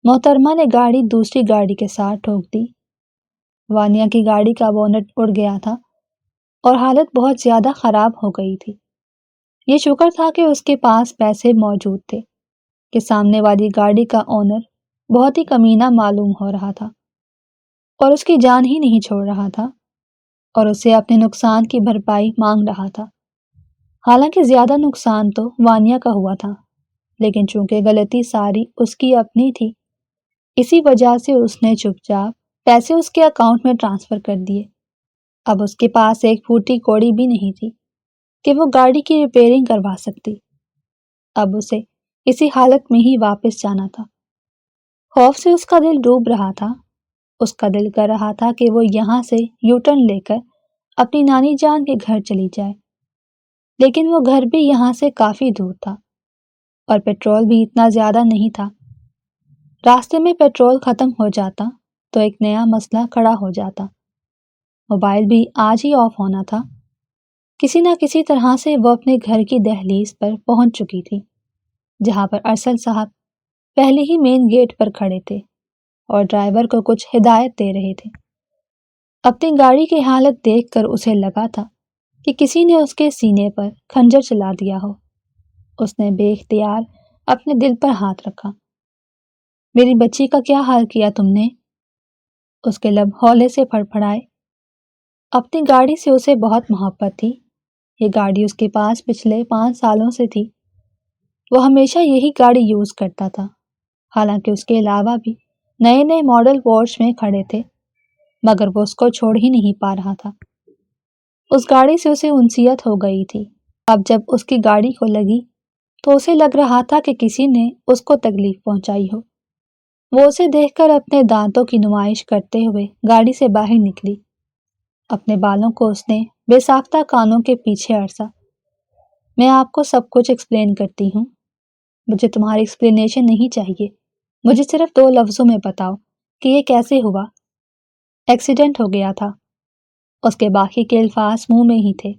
A: محترمہ نے گاڑی دوسری گاڑی کے ساتھ ٹھوک دی۔ وانیا کی گاڑی کا بونٹ اڑ گیا تھا اور حالت بہت زیادہ خراب ہو گئی تھی۔ یہ شکر تھا کہ اس کے پاس پیسے موجود تھے کہ سامنے والی گاڑی کا اونر بہت ہی کمینہ معلوم ہو رہا تھا اور اس کی جان ہی نہیں چھوڑ رہا تھا اور اسے اپنے نقصان کی بھرپائی مانگ رہا تھا۔ حالانکہ زیادہ نقصان تو وانیا کا ہوا تھا، لیکن چونکہ غلطی ساری اس کی اپنی تھی اسی وجہ سے اس نے چپ چاپ پیسے اس کے اکاؤنٹ میں ٹرانسفر کر دیے۔ اب اس کے پاس ایک پھوٹی کوڑی بھی نہیں تھی کہ وہ گاڑی کی ریپیئرنگ کروا سکتی۔ اب اسے اسی حالت میں ہی واپس جانا تھا۔ خوف سے اس کا دل ڈوب رہا تھا۔ اس کا دل کر رہا تھا کہ وہ یہاں سے یو ٹرن لے کر اپنی نانی جان کے گھر چلی جائے، لیکن وہ گھر بھی یہاں سے کافی دور تھا اور پیٹرول بھی اتنا زیادہ نہیں تھا۔ راستے میں پیٹرول ختم ہو جاتا تو ایک نیا مسئلہ کھڑا ہو جاتا۔ موبائل بھی آج ہی آف ہونا تھا۔ کسی نہ کسی طرح سے وہ اپنے گھر کی دہلیز پر پہنچ چکی تھی، جہاں پر ارسل صاحب پہلے ہی مین گیٹ پر کھڑے تھے اور ڈرائیور کو کچھ ہدایت دے رہے تھے۔ اپنی گاڑی کی حالت دیکھ کر اسے لگا تھا کہ کسی نے اس کے سینے پر خنجر چلا دیا ہو۔ اس نے بے اختیار اپنے دل پر ہاتھ رکھا۔ میری بچی کا کیا حال کیا تم نے؟ اس کے لب ہولے سے پھڑپھڑائے۔ اپنی گاڑی سے اسے بہت محبت تھی۔ یہ گاڑی اس کے پاس پچھلے 5 سالوں سے تھی۔ وہ ہمیشہ یہی گاڑی یوز کرتا تھا، حالانکہ اس کے علاوہ بھی نئے نئے ماڈل پورش میں کھڑے تھے، مگر وہ اس کو چھوڑ ہی نہیں پا رہا تھا۔ اس گاڑی سے اسے انسیت ہو گئی تھی۔ اب جب اس کی گاڑی کو لگی تو اسے لگ رہا تھا کہ کسی نے اس کو تکلیف پہنچائی ہو۔ وہ اسے دیکھ کر اپنے دانتوں کی نمائش کرتے ہوئے گاڑی سے باہر نکلی۔ اپنے بالوں کو اس نے بے ساختہ کانوں کے پیچھے عرصا۔ میں آپ کو سب کچھ ایکسپلین کرتی ہوں۔ مجھے تمہاری ایکسپلینیشن نہیں چاہیے۔ مجھے صرف 2 لفظوں میں بتاؤ کہ یہ کیسے ہوا۔ ایکسیڈنٹ ہو گیا تھا۔ اس کے باقی کے الفاظ منہ میں ہی تھے۔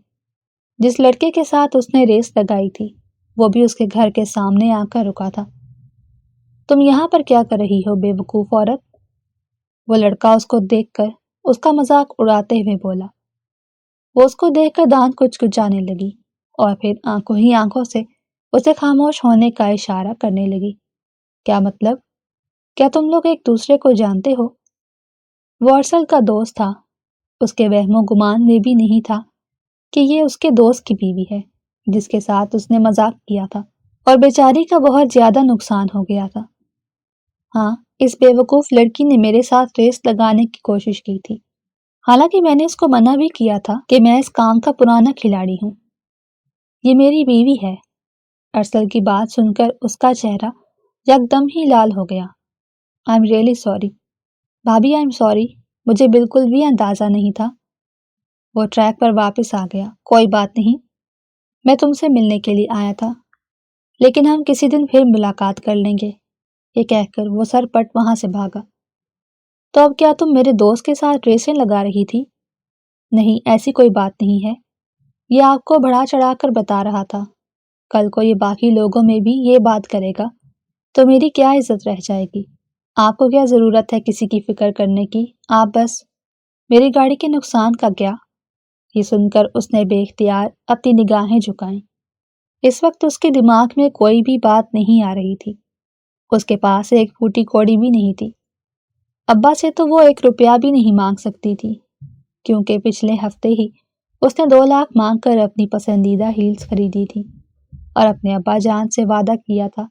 A: جس لڑکے کے ساتھ اس نے ریس لگائی تھی وہ بھی اس کے گھر کے سامنے آ کر رکا تھا۔ تم یہاں پر کیا کر رہی ہو بے وقوف عورت؟ وہ لڑکا اس کو دیکھ کر اس کا مذاق اڑاتے ہوئے بولا۔ وہ اس کو دیکھ کر دانت کچکچانے لگی اور پھر آنکھوں ہی آنکھوں سے اسے خاموش ہونے کا اشارہ کرنے لگی۔ کیا مطلب؟ کیا تم لوگ ایک دوسرے کو جانتے ہو؟ وہ ارسل کا دوست تھا۔ اس کے وہم و گمان میں بھی نہیں تھا کہ یہ اس کے دوست کی بیوی ہے جس کے ساتھ اس نے مذاق کیا تھا، اور بیچاری کا بہت زیادہ نقصان ہو گیا تھا۔ ہاں، اس بے وقوف لڑکی نے میرے ساتھ ریس لگانے کی کوشش کی تھی، حالانکہ میں نے اس کو منع بھی کیا تھا کہ میں اس کام کا پرانا کھلاڑی ہوں۔ یہ میری بیوی ہے۔ ارسل کی بات سن کر اس کا چہرہ یکدم ہی لال ہو گیا۔ آئی ایم ریئلی سوری بھابھی، آئی ایم سوری، مجھے بالکل بھی اندازہ نہیں تھا۔ وہ ٹریک پر واپس آ گیا۔ کوئی بات نہیں، میں تم سے ملنے کے لیے آیا تھا، لیکن ہم کسی دن پھر ملاقات کر لیں گے۔ یہ کہہ کر وہ سر پٹ وہاں سے بھاگا۔ تو اب کیا تم میرے دوست کے ساتھ ریسیں لگا رہی تھی؟ نہیں، ایسی کوئی بات نہیں ہے۔ یہ آپ کو بڑھا چڑھا کر بتا رہا تھا۔ کل کو یہ باقی لوگوں میں بھی یہ بات کرے گا تو میری کیا عزت رہ جائے گی؟ آپ کو کیا ضرورت ہے کسی کی فکر کرنے کی؟ آپ بس میری گاڑی کے نقصان کا کیا؟ یہ سن کر اس نے بے اختیار اپنی نگاہیں جھکائیں۔ اس وقت اس کے دماغ میں کوئی بھی بات نہیں آ رہی تھی۔ اس کے پاس ایک پھوٹی کوڑی بھی نہیں تھی۔ ابا سے تو وہ 1 روپیہ بھی نہیں مانگ سکتی تھی، کیونکہ پچھلے ہفتے ہی اس نے 2 لاکھ مانگ کر اپنی پسندیدہ ہیلز خریدی تھی اور اپنے ابا جان سے وعدہ کیا تھا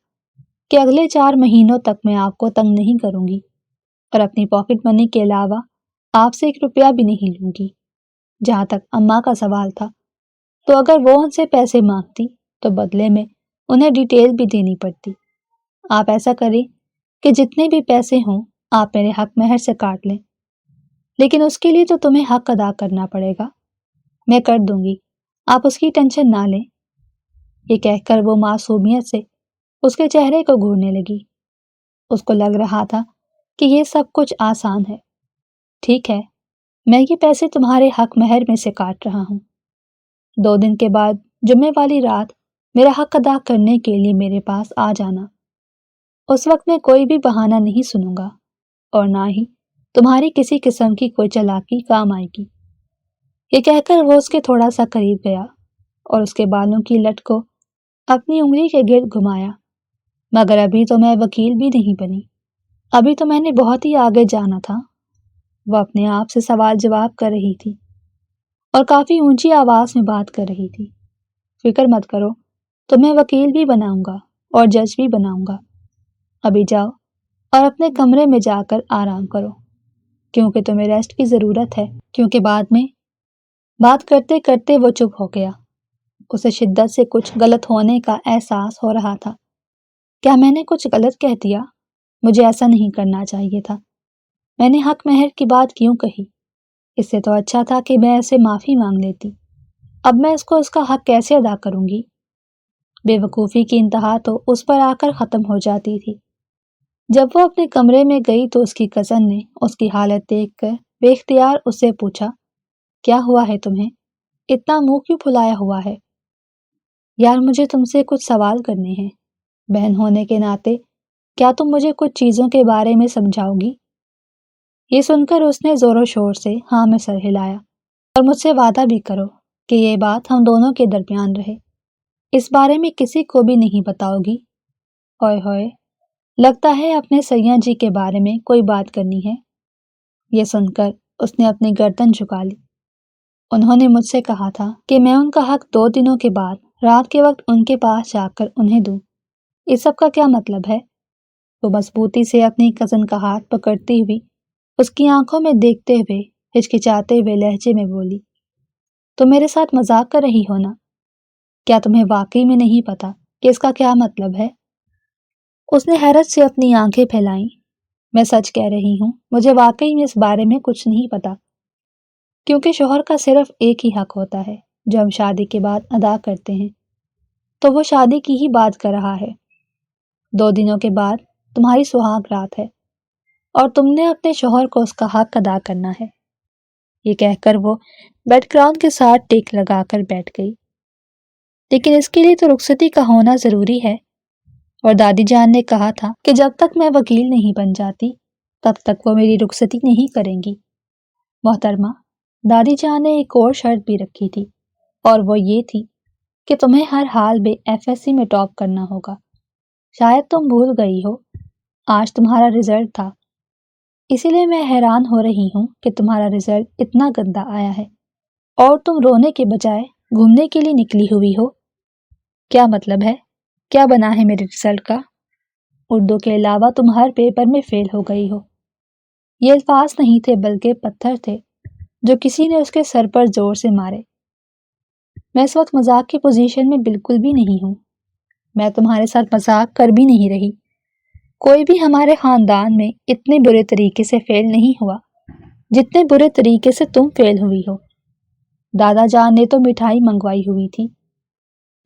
A: کہ اگلے 4 مہینوں تک میں آپ کو تنگ نہیں کروں گی اور اپنی پاکٹ منی کے علاوہ آپ سے 1 روپیہ بھی نہیں لوں گی۔ جہاں تک اماں کا سوال تھا تو اگر وہ ان سے پیسے مانگتی تو بدلے میں انہیں ڈیٹیل بھی دینی پڑتی۔ آپ ایسا کریں کہ جتنے بھی پیسے ہوں آپ میرے حق مہر سے کاٹ لیں، لیکن اس کے لیے تو تمہیں حق ادا کرنا پڑے گا۔ میں کر دوں گی، آپ اس کی ٹینشن نہ لیں۔ یہ کہہ کر وہ معصومیت سے اس کے چہرے کو گھورنے لگی۔ اس کو لگ رہا تھا کہ یہ سب کچھ آسان ہے۔ ٹھیک ہے، میں یہ پیسے تمہارے حق مہر میں سے کاٹ رہا ہوں۔ 2 دن کے بعد جمعے والی رات میرا حق ادا کرنے کے لیے میرے پاس آ جانا۔ اس وقت میں کوئی بھی بہانہ نہیں سنوں گا اور نہ ہی تمہاری کسی قسم کی کوئی چالاکی کام آئے گی۔ یہ کہہ کر وہ اس کے تھوڑا سا قریب گیا اور اس کے بالوں کی لٹ کو اپنی انگلی کے گرد گھمایا۔ مگر ابھی تو میں وکیل بھی نہیں بنی، ابھی تو میں نے بہت ہی آگے جانا تھا۔ وہ اپنے آپ سے سوال جواب کر رہی تھی اور کافی اونچی آواز میں بات کر رہی تھی۔ فکر مت کرو، تو میں وکیل بھی بناؤں گا اور جج بھی بناؤں گا۔ ابھی جاؤ اور اپنے کمرے میں جا کر آرام کرو، کیونکہ تمہیں ریسٹ کی ضرورت ہے۔ کیونکہ بعد میں بات کرتے کرتے وہ چپ ہو گیا۔ اسے شدت سے کچھ غلط ہونے کا احساس ہو رہا تھا۔ کیا میں نے کچھ غلط کہہ دیا؟ مجھے ایسا نہیں کرنا چاہیے تھا۔ میں نے حق مہر کی بات کیوں کہی؟ اس سے تو اچھا تھا کہ میں اسے معافی مانگ لیتی۔ اب میں اس کو اس کا حق کیسے ادا کروں گی؟ بے وقوفی کی انتہا تو اس پر آ کر ختم ہو جاتی تھی۔ جب وہ اپنے کمرے میں گئی تو اس کی کزن نے اس کی حالت دیکھ کر بے اختیار اس سے پوچھا، کیا ہوا ہے تمہیں؟ اتنا منہ کیوں پھلایا ہوا ہے؟ یار مجھے تم سے کچھ سوال کرنے ہیں۔ بہن ہونے کے ناطے کیا تم مجھے کچھ چیزوں کے بارے میں سمجھاؤ گی؟ یہ سن کر اس نے زور و شور سے ہاں میں سر ہلایا۔ اور مجھ سے وعدہ بھی کرو کہ یہ بات ہم دونوں کے درمیان رہے، اس بارے میں کسی کو بھی نہیں بتاؤ گی۔ اوئے ہوئے، لگتا ہے اپنے سیاں جی کے بارے میں کوئی بات کرنی ہے۔ یہ سن کر اس نے اپنی گردن جھکا لی۔ انہوں نے مجھ سے کہا تھا کہ میں ان کا حق 2 دنوں کے بعد رات کے وقت ان کے پاس جا کر انہیں دوں۔ اس سب کا کیا مطلب ہے؟ وہ مضبوطی سے اپنی کزن کا ہاتھ پکڑتی ہوئی اس کی آنکھوں میں دیکھتے ہوئے ہچکچاتے ہوئے لہجے میں بولی، تم میرے ساتھ مذاق کر رہی ہو نا؟ کیا تمہیں واقعی میں نہیں پتا کہ اس کا کیا مطلب ہے؟ اس نے حیرت سے اپنی آنکھیں پھیلائیں۔ میں سچ کہہ رہی ہوں، مجھے واقعی میں اس بارے میں کچھ نہیں پتا، کیونکہ شوہر کا صرف ایک ہی حق ہوتا ہے جو ہم شادی کے بعد ادا کرتے ہیں، تو وہ شادی کی ہی بات کر رہا ہے۔ 2 دنوں کے بعد تمہاری سہاگ رات ہے اور تم نے اپنے شوہر کو اس کا حق ادا کرنا ہے۔ یہ کہہ کر وہ بیڈ گراؤنڈ کے ساتھ ٹیک لگا کر بیٹھ گئی۔ لیکن اس کے لیے تو رخصتی کا ہونا ضروری ہے، اور دادی جان نے کہا تھا کہ جب تک میں وکیل نہیں بن جاتی تب تک وہ میری رخصتی نہیں کریں گی۔ محترمہ، دادی جان نے ایک اور شرط بھی رکھی تھی، اور وہ یہ تھی کہ تمہیں ہر حال میں FSC میں ٹاپ کرنا ہوگا۔ شاید تم بھول گئی ہو، آج تمہارا رزلٹ تھا، اسی لیے میں حیران ہو رہی ہوں کہ تمہارا رزلٹ اتنا گندا آیا ہے اور تم رونے کے بجائے گھومنے کے لیے نکلی ہوئی ہو۔ کیا مطلب ہے؟ کیا بنا ہے میرے رزلٹ کا؟ اردو کے علاوہ تم ہر پیپر میں فیل ہو گئی ہو۔ یہ الفاظ نہیں تھے بلکہ پتھر تھے جو کسی نے اس کے سر پر زور سے مارے۔ میں اس وقت مذاق کی پوزیشن میں بالکل بھی نہیں ہوں۔ میں تمہارے ساتھ مذاق کر بھی نہیں رہی۔ کوئی بھی ہمارے خاندان میں اتنے برے طریقے سے فیل نہیں ہوا جتنے برے طریقے سے تم فیل ہوئی ہو۔ دادا جان نے تو مٹھائی منگوائی ہوئی تھی۔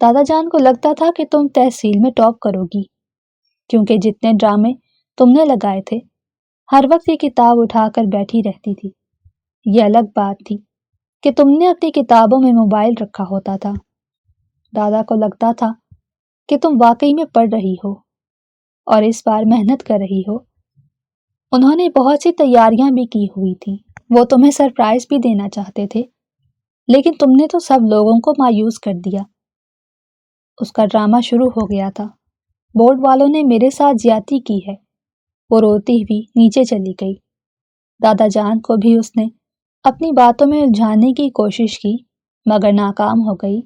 A: دادا جان کو لگتا تھا کہ تم تحصیل میں ٹاپ کرو گی، کیونکہ جتنے ڈرامے تم نے لگائے تھے، ہر وقت یہ کتاب اٹھا کر بیٹھی رہتی تھی۔ یہ الگ بات تھی کہ تم نے اپنی کتابوں میں موبائل رکھا ہوتا تھا۔ دادا کو لگتا تھا کہ تم واقعی میں پڑھ رہی ہو اور اس بار محنت کر رہی ہو۔ انہوں نے بہت سی تیاریاں بھی کی ہوئی تھیں، وہ تمہیں سرپرائز بھی دینا چاہتے تھے، لیکن تم نے تو سب لوگوں کو مایوس کر دیا۔ اس کا ڈرامہ شروع ہو گیا تھا۔ بورڈ والوں نے میرے ساتھ زیادتی کی ہے۔ وہ روتی ہوئی نیچے چلی گئی۔ دادا جان کو بھی اس نے اپنی باتوں میں الجھانے کی کوشش کی مگر ناکام ہو گئی۔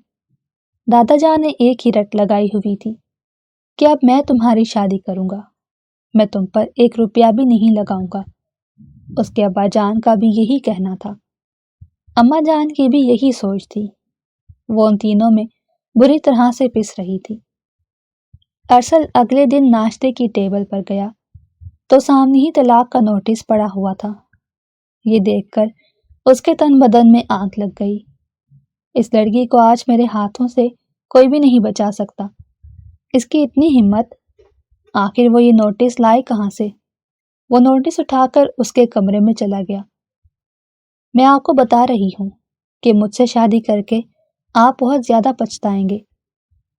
A: دادا جان نے ایک ہی رٹ لگائی ہوئی تھی کہ اب میں تمہاری شادی کروں گا، میں تم پر 1 روپیہ بھی نہیں لگاؤں گا۔ اس کے ابا جان کا بھی یہی کہنا تھا، اماں جان کی بھی یہی سوچ تھی۔ وہ ان تینوں میں بری طرح سے پس رہی تھی۔ ارسل اگلے دن ناشتے کی ٹیبل پر گیا تو سامنے ہی طلاق کا نوٹس پڑا ہوا تھا۔ یہ دیکھ کر اس کے تن بدن میں آگ لگ گئی۔ اس لڑکی کو آج میرے ہاتھوں سے کوئی بھی نہیں بچا سکتا۔ اس کی اتنی ہمت! آخر وہ یہ نوٹس لائے کہاں سے؟ وہ نوٹس اٹھا کر اس کے کمرے میں چلا گیا۔ میں آپ کو بتا رہی ہوں کہ مجھ سے شادی کر کے آپ بہت زیادہ پچھتائیں گے۔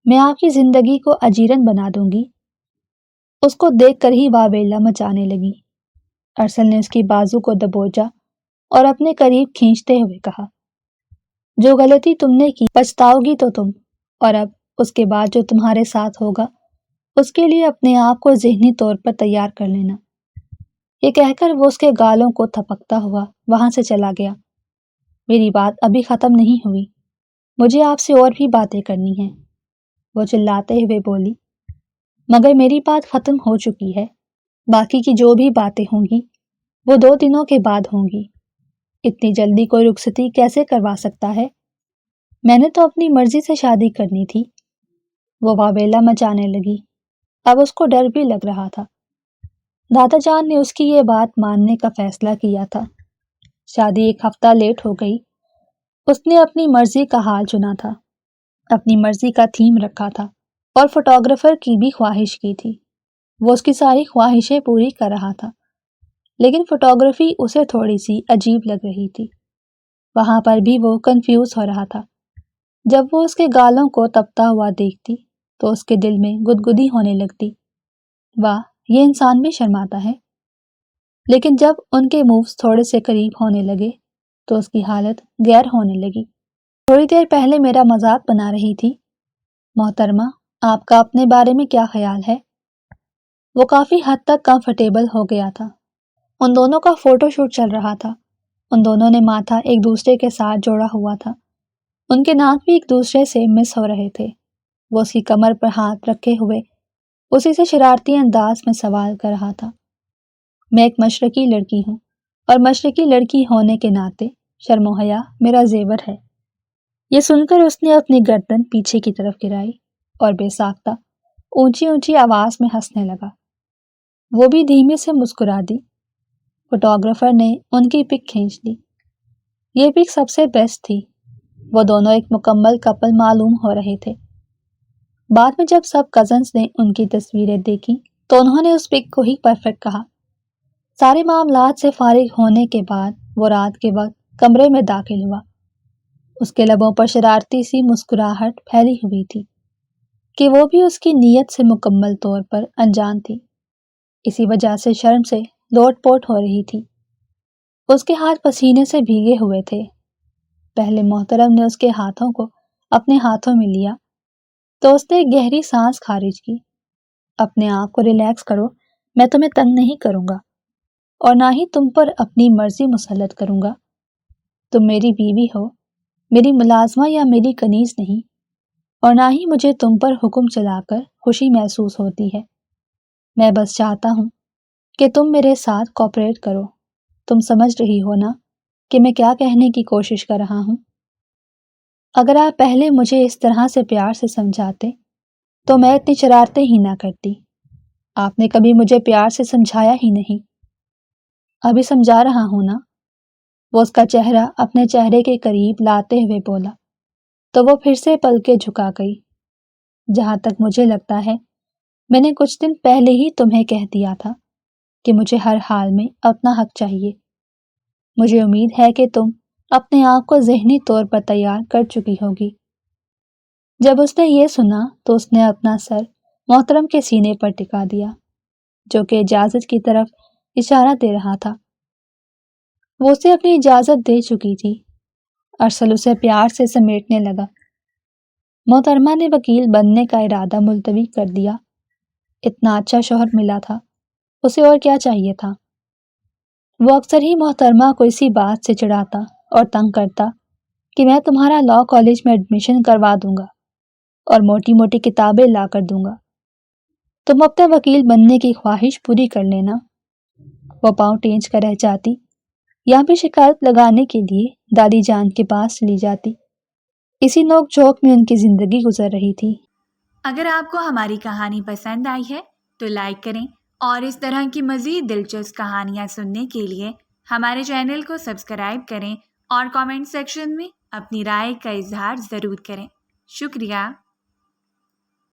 A: میں آپ کی زندگی کو اجیرن بنا دوں گی۔ اس کو دیکھ کر ہی واویلا مچانے لگی۔ ارسل نے اس کی بازو کو دبوچا اور اپنے قریب کھینچتے ہوئے کہا، جو غلطی تم نے کی پچھتاؤ گی تو تم، اور اب اس کے بعد جو تمہارے ساتھ ہوگا اس کے لیے اپنے آپ کو ذہنی طور پر تیار کر لینا۔ یہ کہہ کر وہ اس کے گالوں کو تھپکتا ہوا وہاں سے چلا گیا۔ میری بات ابھی ختم نہیں ہوئی، مجھے آپ سے اور بھی باتیں کرنی ہیں، وہ چلاتے ہوئے بولی۔ مگر میری بات ختم ہو چکی ہے۔ باقی کی جو بھی باتیں ہوں گی وہ 2 دنوں کے بعد ہوں گی۔ اتنی جلدی کوئی رخصتی کیسے کروا سکتا ہے؟ میں نے تو اپنی مرضی سے شادی کرنی تھی۔ وہ واویلا مچانے لگی۔ اب اس کو ڈر بھی لگ رہا تھا۔ دادا جان نے اس کی یہ بات ماننے کا فیصلہ کیا تھا۔ شادی 1 ہفتہ لیٹ ہو گئی۔ اس نے اپنی مرضی کا حال چنا تھا، اپنی مرضی کا تھیم رکھا تھا اور فوٹوگرافر کی بھی خواہش کی تھی۔ وہ اس کی ساری خواہشیں پوری کر رہا تھا، لیکن فوٹوگرافی اسے تھوڑی سی عجیب لگ رہی تھی۔ وہاں پر بھی وہ کنفیوز ہو رہا تھا۔ جب وہ اس کے گالوں کو تپتا ہوا دیکھتی تو اس کے دل میں گدگدی ہونے لگتی۔ واہ، یہ انسان بھی شرماتا ہے۔ لیکن جب ان کے مووز تھوڑے سے قریب ہونے لگے تو اس کی حالت غیر ہونے لگی۔ تھوڑی دیر پہلے میرا مذاق بنا رہی تھی۔ محترمہ، آپ کا اپنے بارے میں کیا خیال ہے؟ وہ کافی حد تک کمفرٹیبل ہو گیا تھا۔ ان دونوں کا فوٹو شوٹ چل رہا تھا۔ ان دونوں نے ماتھا ایک دوسرے کے ساتھ جوڑا ہوا تھا۔ ان کے ناک بھی ایک دوسرے سے مس ہو رہے تھے۔ وہ اس کی کمر پر ہاتھ رکھے ہوئے اسی سے شرارتی انداز میں سوال کر رہا تھا۔ میں ایک مشرقی لڑکی ہوں اور مشرقی لڑکی ہونے کے ناطے شرم و حیا میرا زیور ہے۔ یہ سن کر اس نے اپنی گردن پیچھے کی طرف گرائی اور بے ساختہ اونچی اونچی آواز میں ہنسنے لگا۔ وہ بھی دھیمے سے مسکرا دی۔ فوٹوگرافر نے ان کی پک کھینچ لی۔ یہ پک سب سے بیسٹ تھی۔ وہ دونوں ایک مکمل کپل معلوم ہو رہے تھے۔ بعد میں جب سب کزنز نے ان کی تصویریں دیکھی تو انہوں نے اس پک کو ہی پرفیکٹ کہا۔ سارے معاملات سے فارغ ہونے کے بعد وہ رات کے وقت کمرے میں داخل ہوا۔ اس کے لبوں پر شرارتی سی مسکراہٹ پھیلی ہوئی تھی کہ وہ بھی اس کی نیت سے مکمل طور پر انجان تھی۔ اسی وجہ سے شرم سے لوٹ پوٹ ہو رہی تھی۔ اس کے ہاتھ پسینے سے بھیگے ہوئے تھے۔ پہلے محترم نے اس کے ہاتھوں کو اپنے ہاتھوں میں لیا تو اس نے ایک گہری سانس خارج کی۔ اپنے آپ کو ریلیکس کرو، میں تمہیں تنگ نہیں کروں گا اور نہ ہی تم پر اپنی مرضی مسلط کروں گا۔ تم میری بیوی ہو، میری ملازمہ یا میری کنیز نہیں، اور نہ ہی مجھے تم پر حکم چلا کر خوشی محسوس ہوتی ہے۔ میں بس چاہتا ہوں کہ تم میرے ساتھ کوآپریٹ کرو۔ تم سمجھ رہی ہو نا کہ میں کیا کہنے کی کوشش کر رہا ہوں؟ اگر آپ پہلے مجھے اس طرح سے پیار سے سمجھاتے تو میں اتنی شرارتیں ہی نہ کرتی۔ آپ نے کبھی مجھے پیار سے سمجھایا ہی نہیں۔ ابھی سمجھا رہا ہوں نا؟ وہ اس کا چہرہ اپنے چہرے کے قریب لاتے ہوئے بولا تو وہ پھر سے پلکیں جھکا گئی۔ جہاں تک مجھے لگتا ہے میں نے کچھ دن پہلے ہی تمہیں کہہ دیا تھا کہ مجھے ہر حال میں اپنا حق چاہیے۔ مجھے امید ہے کہ تم اپنے آپ کو ذہنی طور پر تیار کر چکی ہوگی۔ جب اس نے یہ سنا تو اس نے اپنا سر محترم کے سینے پر ٹکا دیا، جو کہ اجازت کی طرف اشارہ دے رہا تھا۔ وہ اسے اپنی اجازت دے چکی تھی۔ ارسل اسے پیار سے سمیٹنے لگا۔ محترمہ نے وکیل بننے کا ارادہ ملتوی کر دیا۔ اتنا اچھا شوہر ملا تھا، اسے اور کیا چاہیے تھا؟ وہ اکثر ہی محترمہ کو اسی بات سے چڑھاتا اور تنگ کرتا کہ میں تمہارا لاء کالج میں ایڈمیشن کروا دوں گا اور موٹی موٹی کتابیں لا کر دوں گا، تم اپنے وکیل بننے کی خواہش پوری کر لینا۔ وہ پاؤں ٹینچ کر رہ جاتی یا بھی شکایت لگانے کے لیے دادی جان کے پاس چلی جاتی۔ اسی نوک جھوک میں ان کی زندگی گزر رہی تھی۔
B: اگر آپ کو ہماری کہانی پسند آئی ہے تو لائک کریں اور اس طرح کی مزید دلچسپ کہانیاں سننے کے لیے ہمارے چینل کو سبسکرائب کریں اور کامنٹ سیکشن میں اپنی رائے کا اظہار ضرور کریں۔ شکریہ۔